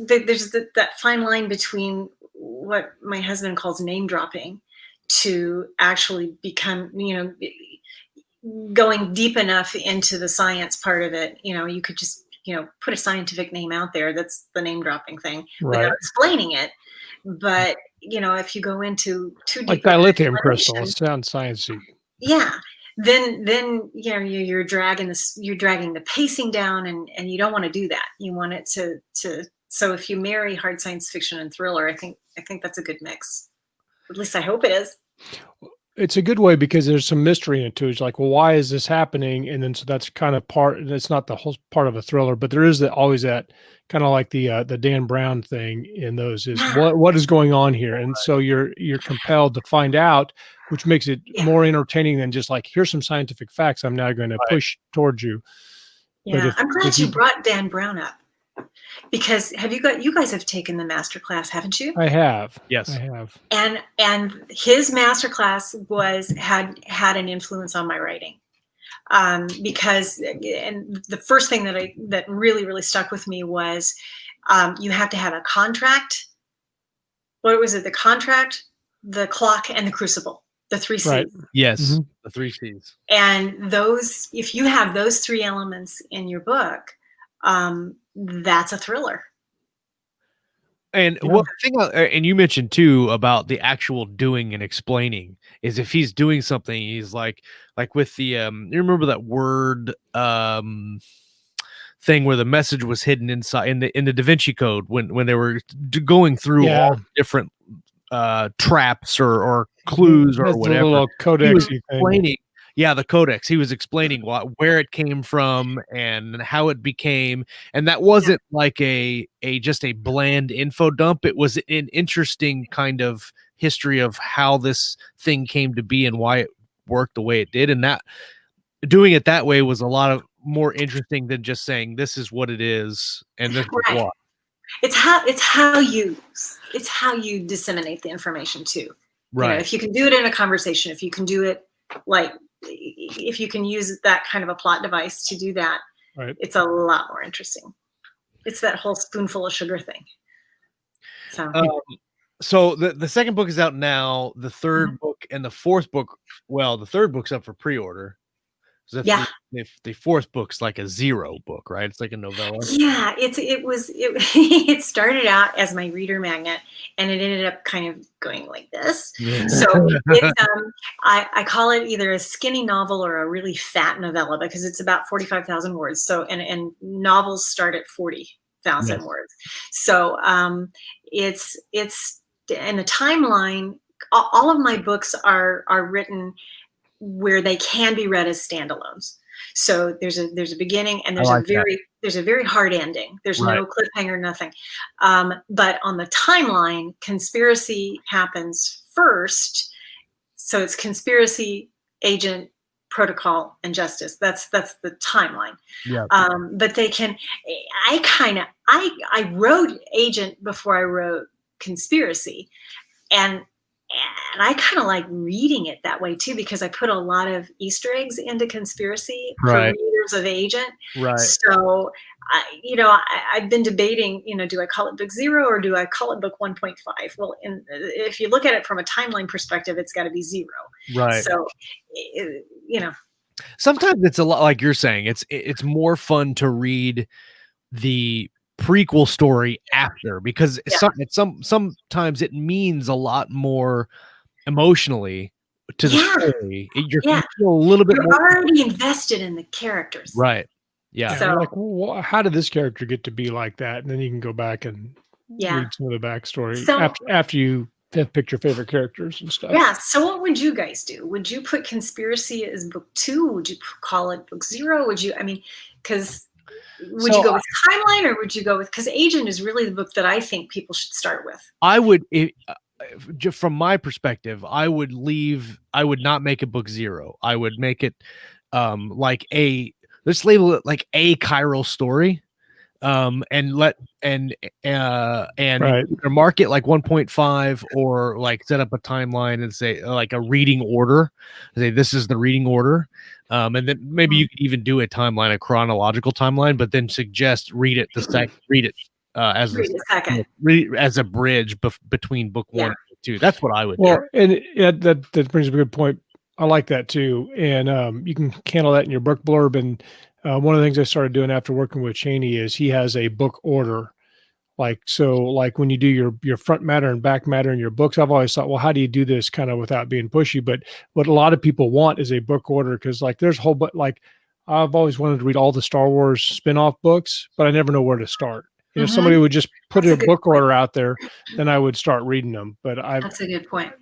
There's that fine line between what my husband calls name dropping to actually become, going deep enough into the science part of it. You could just, put a scientific name out there. That's the name dropping thing without explaining it. But, if you go into too deep, like dilithium crystal, it sounds sciencey. Yeah. Then you're dragging the pacing down, and you don't want to do that. You want it to so if you marry hard science fiction and thriller, I think that's a good mix. At least I hope it is. It's a good way, because there's some mystery in it too. It's like, well, why is this happening? And then so that's kind of part, and it's not the whole part of a thriller, but there is always that kind of like the Dan Brown thing in those is what is going on here. And so you're compelled to find out, which makes it more entertaining than just like, here's some scientific facts I'm now going to push towards you. Yeah, I'm glad you brought Dan Brown up, because you guys have taken the master class, haven't you? I have. Yes, I have. And his master class had an influence on my writing, because and the first thing that really, really stuck with me was you have to have a contract. What was it? The contract, the clock, and the crucible. The 3 C's. Right. Yes, the 3 C's. And if you have those 3 elements in your book, that's a thriller. And what thing, and you mentioned too about the actual doing and explaining is if he's doing something, he's like with the you remember that word thing where the message was hidden inside in the Da Vinci Code when they were going through all different traps or clues or whatever. The little codex explaining. Yeah, the codex. He was explaining where it came from and how it became, and that wasn't like a just a bland info dump. It was an interesting kind of history of how this thing came to be and why it worked the way it did. And that doing it that way was a lot of more interesting than just saying this is what it is and this is what. It's how you disseminate the information too. Right. You know, if you can do it in a conversation, if you can do it if you can use that kind of a plot device to do that, it's a lot more interesting. It's that whole spoonful of sugar thing. So the second book is out now. The third book and the fourth book, well, the third book's up for pre-order. So the fourth book's like a zero book, right? It's like a novella. Yeah, it started out as my reader magnet, and it ended up kind of going like this. Yeah. So it's I call it either a skinny novel or a really fat novella because it's about 45,000 words. So and novels start at 40,000 words. So it's in the timeline. All of my books are written where they can be read as standalones. So there's a beginning and there's a very hard ending. There's no cliffhanger, nothing. But on the timeline, conspiracy happens first. So it's conspiracy, agent, protocol, and justice. That's the timeline. Yeah. But they can. I wrote agent before I wrote conspiracy, and I kind of like reading it that way too, because I put a lot of Easter eggs into conspiracy for readers of agent. Right. So, I've been debating, do I call it book 0 or do I call it book 1.5? Well, if you look at it from a timeline perspective, it's got to be 0. Right. So, sometimes it's a lot like you're saying. It's more fun to read the prequel story after because sometimes it means a lot more emotionally to the story. You feel a little bit more already invested in the characters, right? Yeah. So like, well, how did this character get to be like that? And then you can go back and read some of the backstory after you have picked your favorite characters and stuff. Yeah. So what would you guys do? Would you put conspiracy as book 2? Would you call it book 0? Would you? I mean, because would you go with timeline or would you go with, because agent is really the book that I think people should start with. I would, from my perspective, I would not make it book 0. I would make it let's label it like a chiral story. And mark it like 1.5 or like set up a timeline and say like a reading order. Say this is the reading order. And then maybe you could even do a timeline, a chronological timeline, but then suggest read it as a bridge between book 1 and 2. That's what I would do. And that brings up a good point. I like that too. And you can handle that in your book blurb. And one of the things I started doing after working with Cheney is he has a book order. Like when you do your front matter and back matter in your books, I've always thought, well, how do you do this kind of without being pushy? But what a lot of people want is a book order. Cause like there's a whole, but like I've always wanted to read all the Star Wars spinoff books, but I never know where to start. And if somebody would just put a book order out there, then I would start reading them. But that's a good point.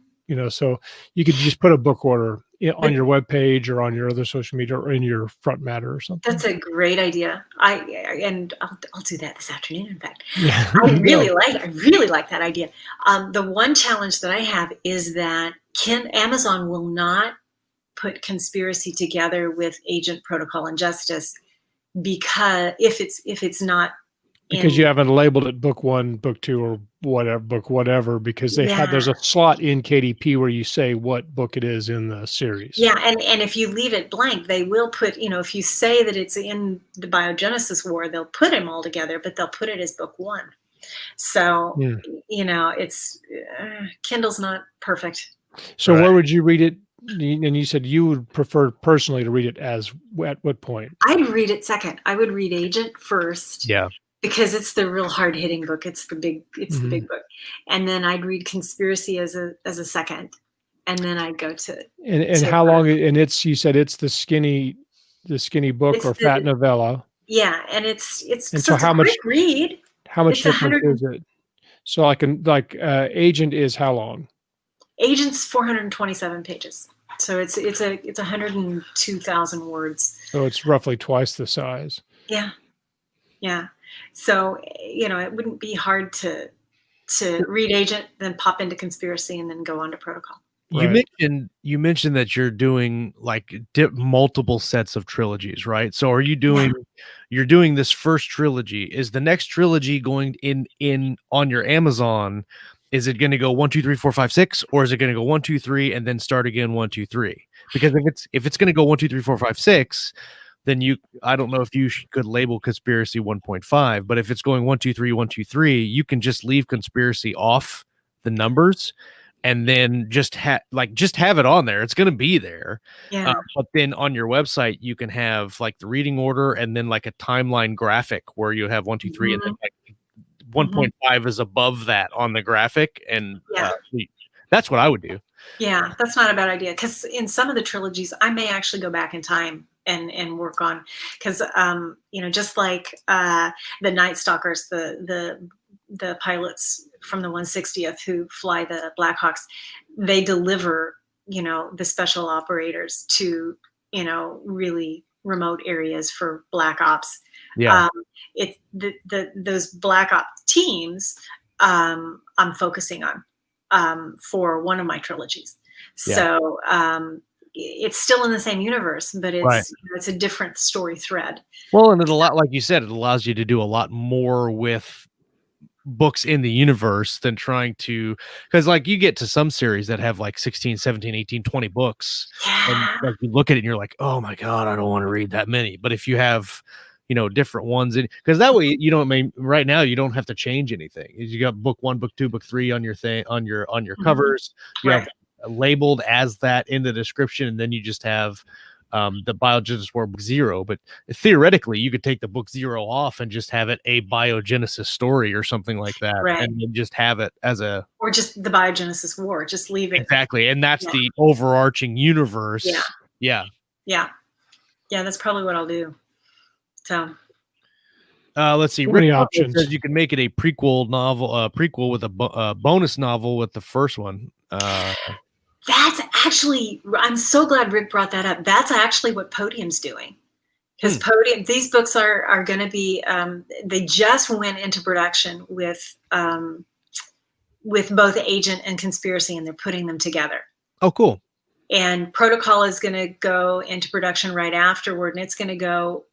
So you could just put a book order on your webpage or on your other social media or in your front matter or something. That's a great idea. I'll do that this afternoon. In fact, I really like that idea. The one challenge that I have is that Amazon will not put conspiracy together with agent, protocol, and justice because if it's not. Because you haven't labeled it book 1, book 2, or whatever, because there's a slot in KDP where you say what book it is in the series. Yeah, and if you leave it blank, they will put, if you say that it's in the Biogenesis War, they'll put them all together, but they'll put it as book 1. So, it's Kindle's not perfect. So where would you read it? And you said you would prefer personally to read it at what point? I'd read it second. I would read agent first. Yeah. because it's the real hard hitting book. It's the big book. And then I'd read Conspiracy as a second. And then I'd go to how long, and you said it's the skinny book or fat novella. Yeah. And it's so how much read. How much difference is it? So Agent is how long? Agent's 427 pages. So it's 102,000 words. So it's roughly twice the size. Yeah. Yeah. So, it wouldn't be hard to read Agent, then pop into Conspiracy, and then go on to Protocol. Right. You mentioned that you're doing like multiple sets of trilogies, right? So are you doing you're doing this first trilogy? Is the next trilogy going in on your Amazon? Is it going to go 1, 2, 3, 4, 5, 6, or is it going to go 1, 2, 3 and then start again 1, 2, 3? Because if it's going to go 1, 2, 3, 4, 5, 6, then I don't know if you could label Conspiracy 1.5, but if it's going 1, 2, 3, 1, 2, 3, you can just leave Conspiracy off the numbers. And then just have it on there. It's going to be there. Yeah. But then on your website, you can have like the reading order and then like a timeline graphic where you have 1, 2, 3, and then like 1.5 is above that on the graphic. And that's what I would do. Yeah, that's not a bad idea. Because in some of the trilogies, I may actually go back in time and work on, because just like the Night Stalkers, the pilots from the 160th who fly the Blackhawks, they deliver, the special operators to, really remote areas for Black Ops. Yeah. Those Black Ops teams I'm focusing on for one of my trilogies. Yeah. So it's still in the same universe, but it's a different story thread. Well, and like you said, it allows you to do a lot more with books in the universe than trying to, because like you get to some series that have like 16, 17, 18, 20 books, and like you look at it and you're like, oh my God, I don't want to read that many. But if you have different ones, because that way right now you don't have to change anything. You got book 1, book 2, book 3 on your thing, on your covers. You have labeled as that in the description, and then you just have the Biogenesis War book 0, but theoretically you could take the book 0 off and just have it a biogenesis story or something like that, and then just have it as or just the Biogenesis War, just leave it. Exactly, and that's the overarching universe. Yeah. That's probably what I'll do. So let's see. Many options. Says you can make it a prequel novel, prequel with a bonus novel with the first one. That's actually, I'm so glad Rick brought that up. That's actually what Podium's doing. Because Podium, these books are going to be, they just went into production with both Agent and Conspiracy, and they're putting them together. Oh, cool. And Protocol is going to go into production right afterward, and it's going to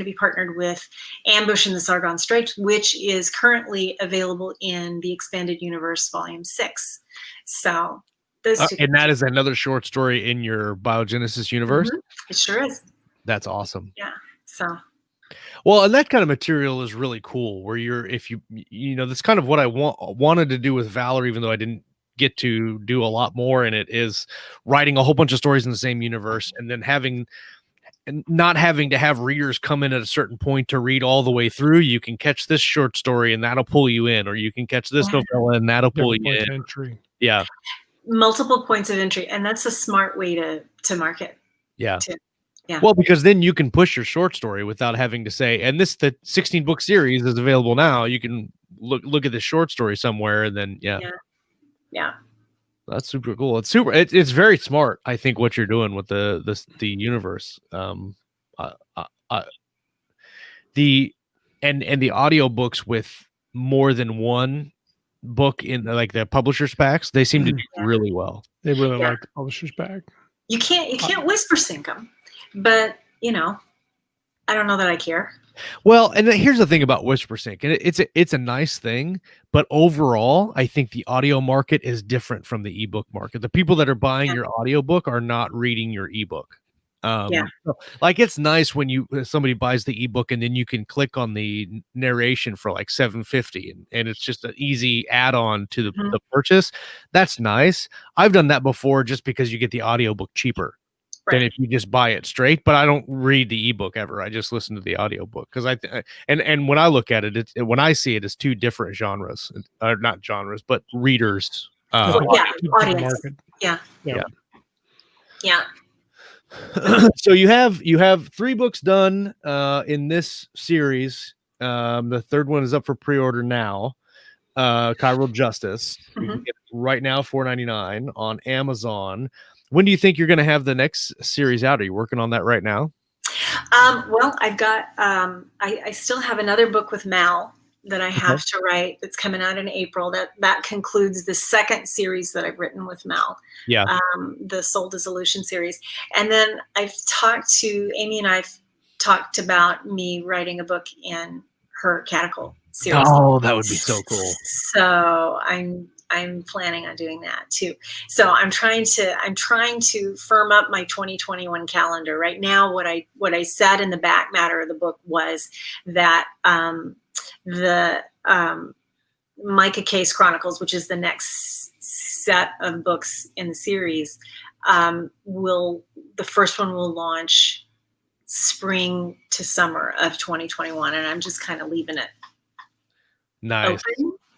be partnered with Ambush in the Sargon Straits, which is currently available in the Expanded Universe Volume 6. So and that is another short story in your Biogenesis universe. It sure is. That's awesome. Yeah. So well, and that kind of material is really cool, where that's kind of what I wanted to do with Valor, even though I didn't get to do a lot more, and it is writing a whole bunch of stories in the same universe, and then not having to have readers come in at a certain point to read all the way through. You can catch this short story and that'll pull you in, or you can catch this novella and that'll pull you in. Entry. Yeah. Multiple points of entry. And that's a smart way to market. Yeah. Yeah. Well, because then you can push your short story without having to say, and the 16 book series is available now. You can look at the short story somewhere, and then Yeah. That's super cool. It's very smart, I think, what you're doing with the universe. The audiobooks with more than one book in like the publisher's packs, they seem to do really well. They really like the publisher's pack. You can't whisper sync them, but I don't know that I care. Well, and here's the thing about WhisperSync, and it's a nice thing, but overall, I think the audio market is different from the ebook market. The people that are buying your audiobook are not reading your ebook. Like it's nice when somebody buys the ebook and then you can click on the narration for like $7.50, and it's just an easy add-on to the purchase. That's nice. I've done that before just because you get the audiobook cheaper. than if you just buy it straight. But I don't read the ebook ever. I just listen to the audiobook because and when I look at it, when I see it as two different genres, not genres, but readers. Audience. Yeah. So you have 3 books done in this series. The third one is up for pre-order now. Chiral Justice. You can get it right now, $4.99 on Amazon. When do you think you're going to have the next series out? Are you working on that right now? Well, I've got I still have another book with Mal that I have to write that's coming out in April. That concludes the second series that I've written with Mal. Yeah. The Soul Dissolution series. And then Amy and I've talked about me writing a book in her Catacomb series. Oh, that would be so cool. So I'm planning on doing that too. So I'm trying to firm up my 2021 calendar. Right now, what I said in the back matter of the book was that the Micah Case Chronicles, which is the next set of books in the series, the first one will launch spring to summer of 2021, and I'm just kind of leaving it open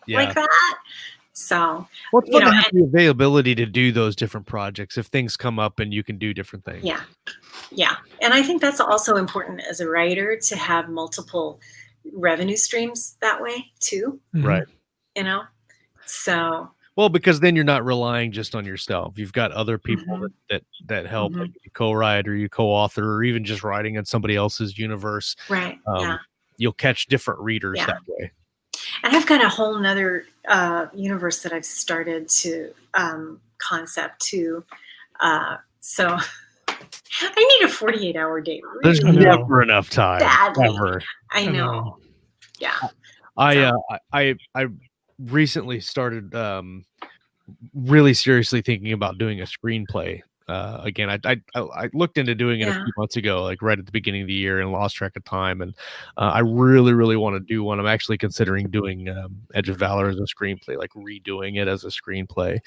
like that. So, well, it's fun to have the availability to do those different projects if things come up and you can do different things. Yeah. And I think that's also important as a writer to have multiple revenue streams that way too. Right. So. Well, because then you're not relying just on yourself. You've got other people that help, like you co-write or you co-author, or even just writing in somebody else's universe. Right. You'll catch different readers that way. And I've got a whole nother universe that I've started to concept too. So I need a 48-hour day. Really. There's never enough time. Badly. Ever. I know. Yeah. I recently started really seriously thinking about doing a screenplay. Again, I looked into doing it a few months ago, like right at the beginning of the year, and lost track of time. And I really, really want to do one. I'm actually considering doing Edge of Valor as a screenplay, like redoing it as a screenplay,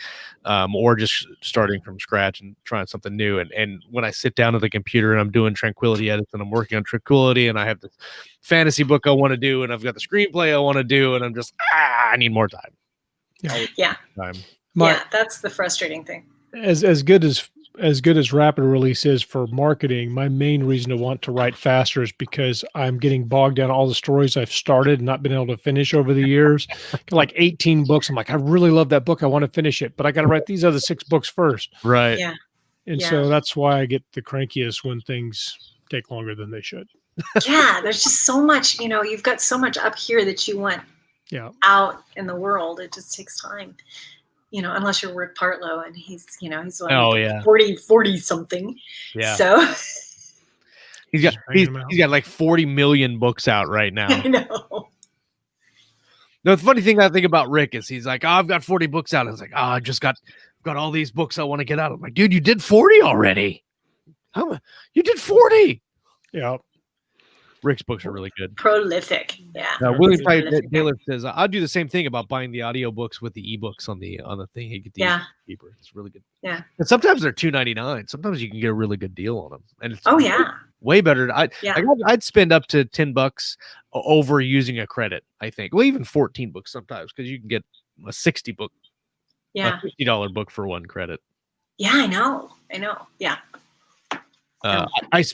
or just starting from scratch and trying something new. And when I sit down at the computer and I'm doing Tranquility edits and I'm working on Tranquility, and I have this fantasy book I want to do, and I've got the screenplay I want to do, and I'm just I need more time. Yeah, that's the frustrating thing. As good as rapid release is for marketing, my main reason to want to write faster is because I'm getting bogged down all the stories I've started and not been able to finish over the years. Like 18 books. I'm like, I really love that book. I want to finish it, but I got to write these other 6 books first. Right. Yeah. And so that's why I get the crankiest when things take longer than they should. Yeah. There's just so much, you've got so much up here that you want out in the world. It just takes time. Unless you're Rick Partlow and he's like 40 something. Yeah. So he's got like 40 million books out right now. I know. No, the funny thing I think about Rick is he's like, I've got 40 books out. I was like, I just got all these books I want to get out. I'm like, dude, you did 40 already. You did 40. Yeah. Rick's books are really good. Prolific. Yeah. William Taylor says, I'll do the same thing about buying the audiobooks with the ebooks on the thing. You get the cheaper. It's really good. Yeah. And sometimes they're $2.99. Sometimes you can get a really good deal on them. And it's way better. I'd spend up to $10 over using a credit, I think. Well, even 14 books sometimes, because you can get a 60 book. Yeah. A $50 book for 1 credit. Yeah, I know. Yeah. I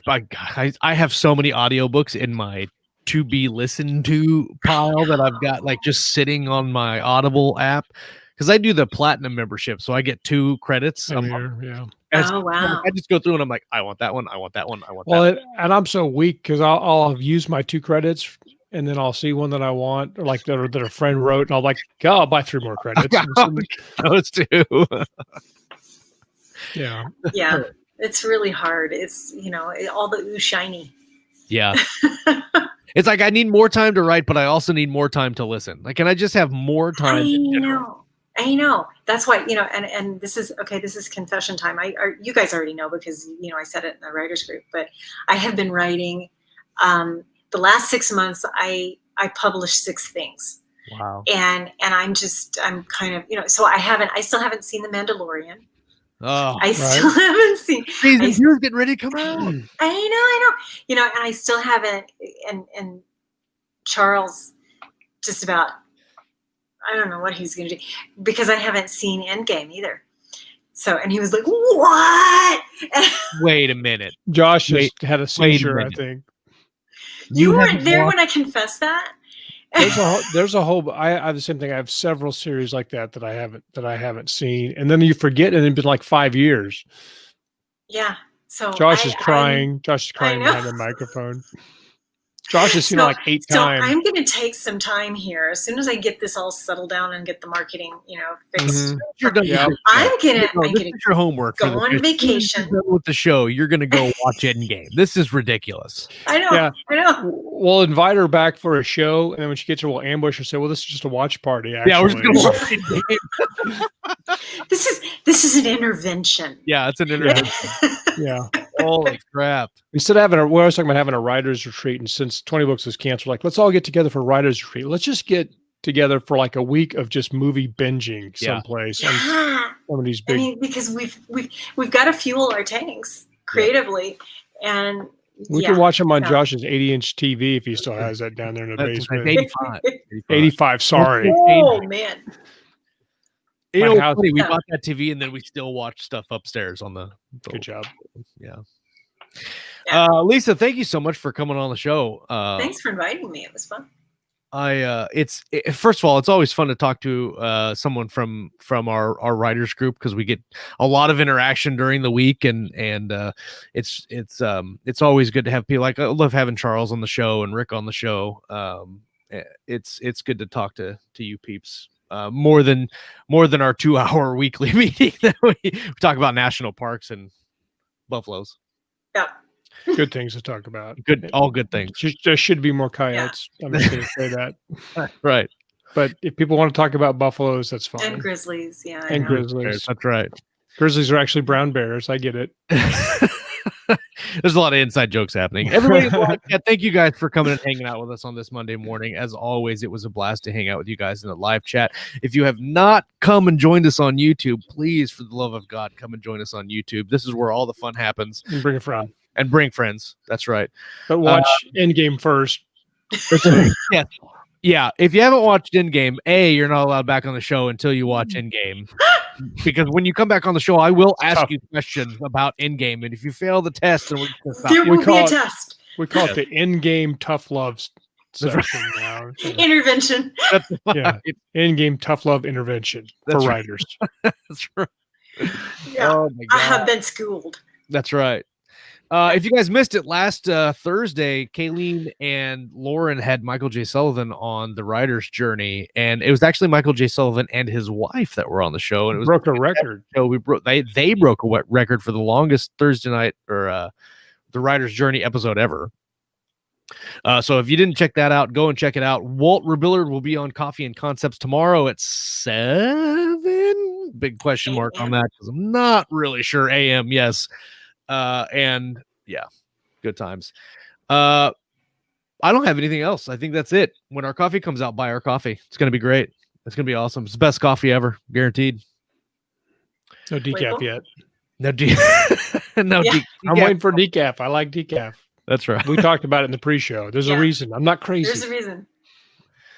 have so many audiobooks in my to be listened to pile that I've got like just sitting on my Audible app, because I do the platinum membership, so I get 2 credits. Oh wow! I just go through and I'm like, I want that one, I want that one, I want that. Well, and I'm so weak because I'll have used my 2 credits, and then I'll see one that I want, or like that a friend wrote, and I'll like, I'll buy 3 more credits. Those 2. Yeah. Yeah. It's really hard. It's, all the ooh shiny. Yeah. It's like I need more time to write, but I also need more time to listen. Like, can I just have more time? I know. That's why, and this is confession time. You guys already know because, I said it in the writers group, but I have been writing, the last 6 months, I published 6 things. Wow. And I'm kind of, so I still haven't seen The Mandalorian. Oh, I still haven't seen. Season 2 is getting ready to come out. I know. And I still haven't. And Charles, just about. I don't know what he's going to do because I haven't seen Endgame either. So, and he was like, "What?" Wait a minute. Josh just had a seizure, I think. You weren't there when I confessed that. There's a whole. I have the same thing. I have several series like that I haven't seen, and then you forget, and it's been like 5 years. Yeah. So Josh is crying. Josh is crying behind the microphone. Josh has seen it like 8 times. So I'm going to take some time here. As soon as I get this all settled down and get the marketing, fixed. You're done. Yeah. I'm gonna your homework. Go on vacation with the show. You're gonna go watch Endgame. This is ridiculous. I know. Yeah. I know. We'll invite her back for a show, and then when she gets here, we'll ambush her and say, "Well, this is just a watch party." Actually. Yeah, we're just gonna watch Endgame. This is an intervention. Yeah, it's an intervention. Yeah. Holy crap. Instead of we always talking about having a writer's retreat, and since 20 Books was canceled, like, let's all get together for a writer's retreat. Let's just get together for like a week of just movie binging someplace. Yeah. Some of these big, because we've got to fuel our tanks creatively, and we can watch them on Josh's 80-inch TV if he still has that down there in the basement. 85. Sorry. Oh man. You know, funny, we bought that TV and then we still watch stuff upstairs on the good job. Yeah. Lisa, thank you so much for coming on the show. Thanks for inviting me. It was fun. First of all, it's always fun to talk to someone from our writers group because we get a lot of interaction during the week, and it's always good to have people. Like, I love having Charles on the show and Rick on the show. It's good to talk to you peeps. More than our 2-hour weekly meeting that we talk about national parks and buffaloes. Yeah. Good things to talk about. All good things. There should be more coyotes. Yeah. I'm just going to say that. Right. But if people want to talk about buffaloes, that's fine. And grizzlies, yeah. And grizzlies. That's right. Grizzlies are actually brown bears. I get it. There's a lot of inside jokes happening. Everybody, thank you guys for coming and hanging out with us on this Monday morning. As always, it was a blast to hang out with you guys in the live chat. If you have not come and joined us on YouTube, please, for the love of God, come and join us on YouTube. This is where all the fun happens. And bring a friend. And bring friends. That's right. But watch Endgame first. Yeah. Yeah. If you haven't watched Endgame, you're not allowed back on the show until you watch Endgame. Because when you come back on the show, I will ask you questions about Endgame. And if you fail the test, then there will be a test. We call it the Endgame Tough Love section now. Intervention. Yeah. Endgame Tough Love intervention for writers. That's right. Yeah. Oh my God. I have been schooled. That's right. If you guys missed it last Thursday, Kayleen and Lauren had Michael J. Sullivan on the writer's journey, and it was actually Michael J. Sullivan and his wife that were on the show, and it was broke a record. So they broke a record for the longest Thursday night or the writer's journey episode ever. So if you didn't check that out, go and check it out. Walt Rebillard will be on Coffee and Concepts tomorrow at 7. Big question mark on that because I'm not really sure. AM, yes. And yeah, good times. I don't have anything else. I think that's it. When our coffee comes out, buy our coffee. It's going to be great. It's going to be awesome. It's the best coffee ever, guaranteed. No decaf yet. No decaf. No decaf. I'm waiting for decaf. I like decaf. That's right. We talked about it in the pre-show. There's a reason. I'm not crazy. There's a reason.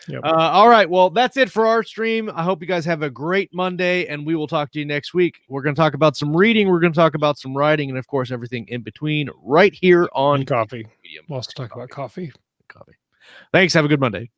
Yep. All right. Well, that's it for our stream. I hope you guys have a great Monday, and we will talk to you next week. We're going to talk about some reading. We're going to talk about some writing, and of course, everything in between right here on Coffee. We'll also talk about coffee. Thanks. Have a good Monday.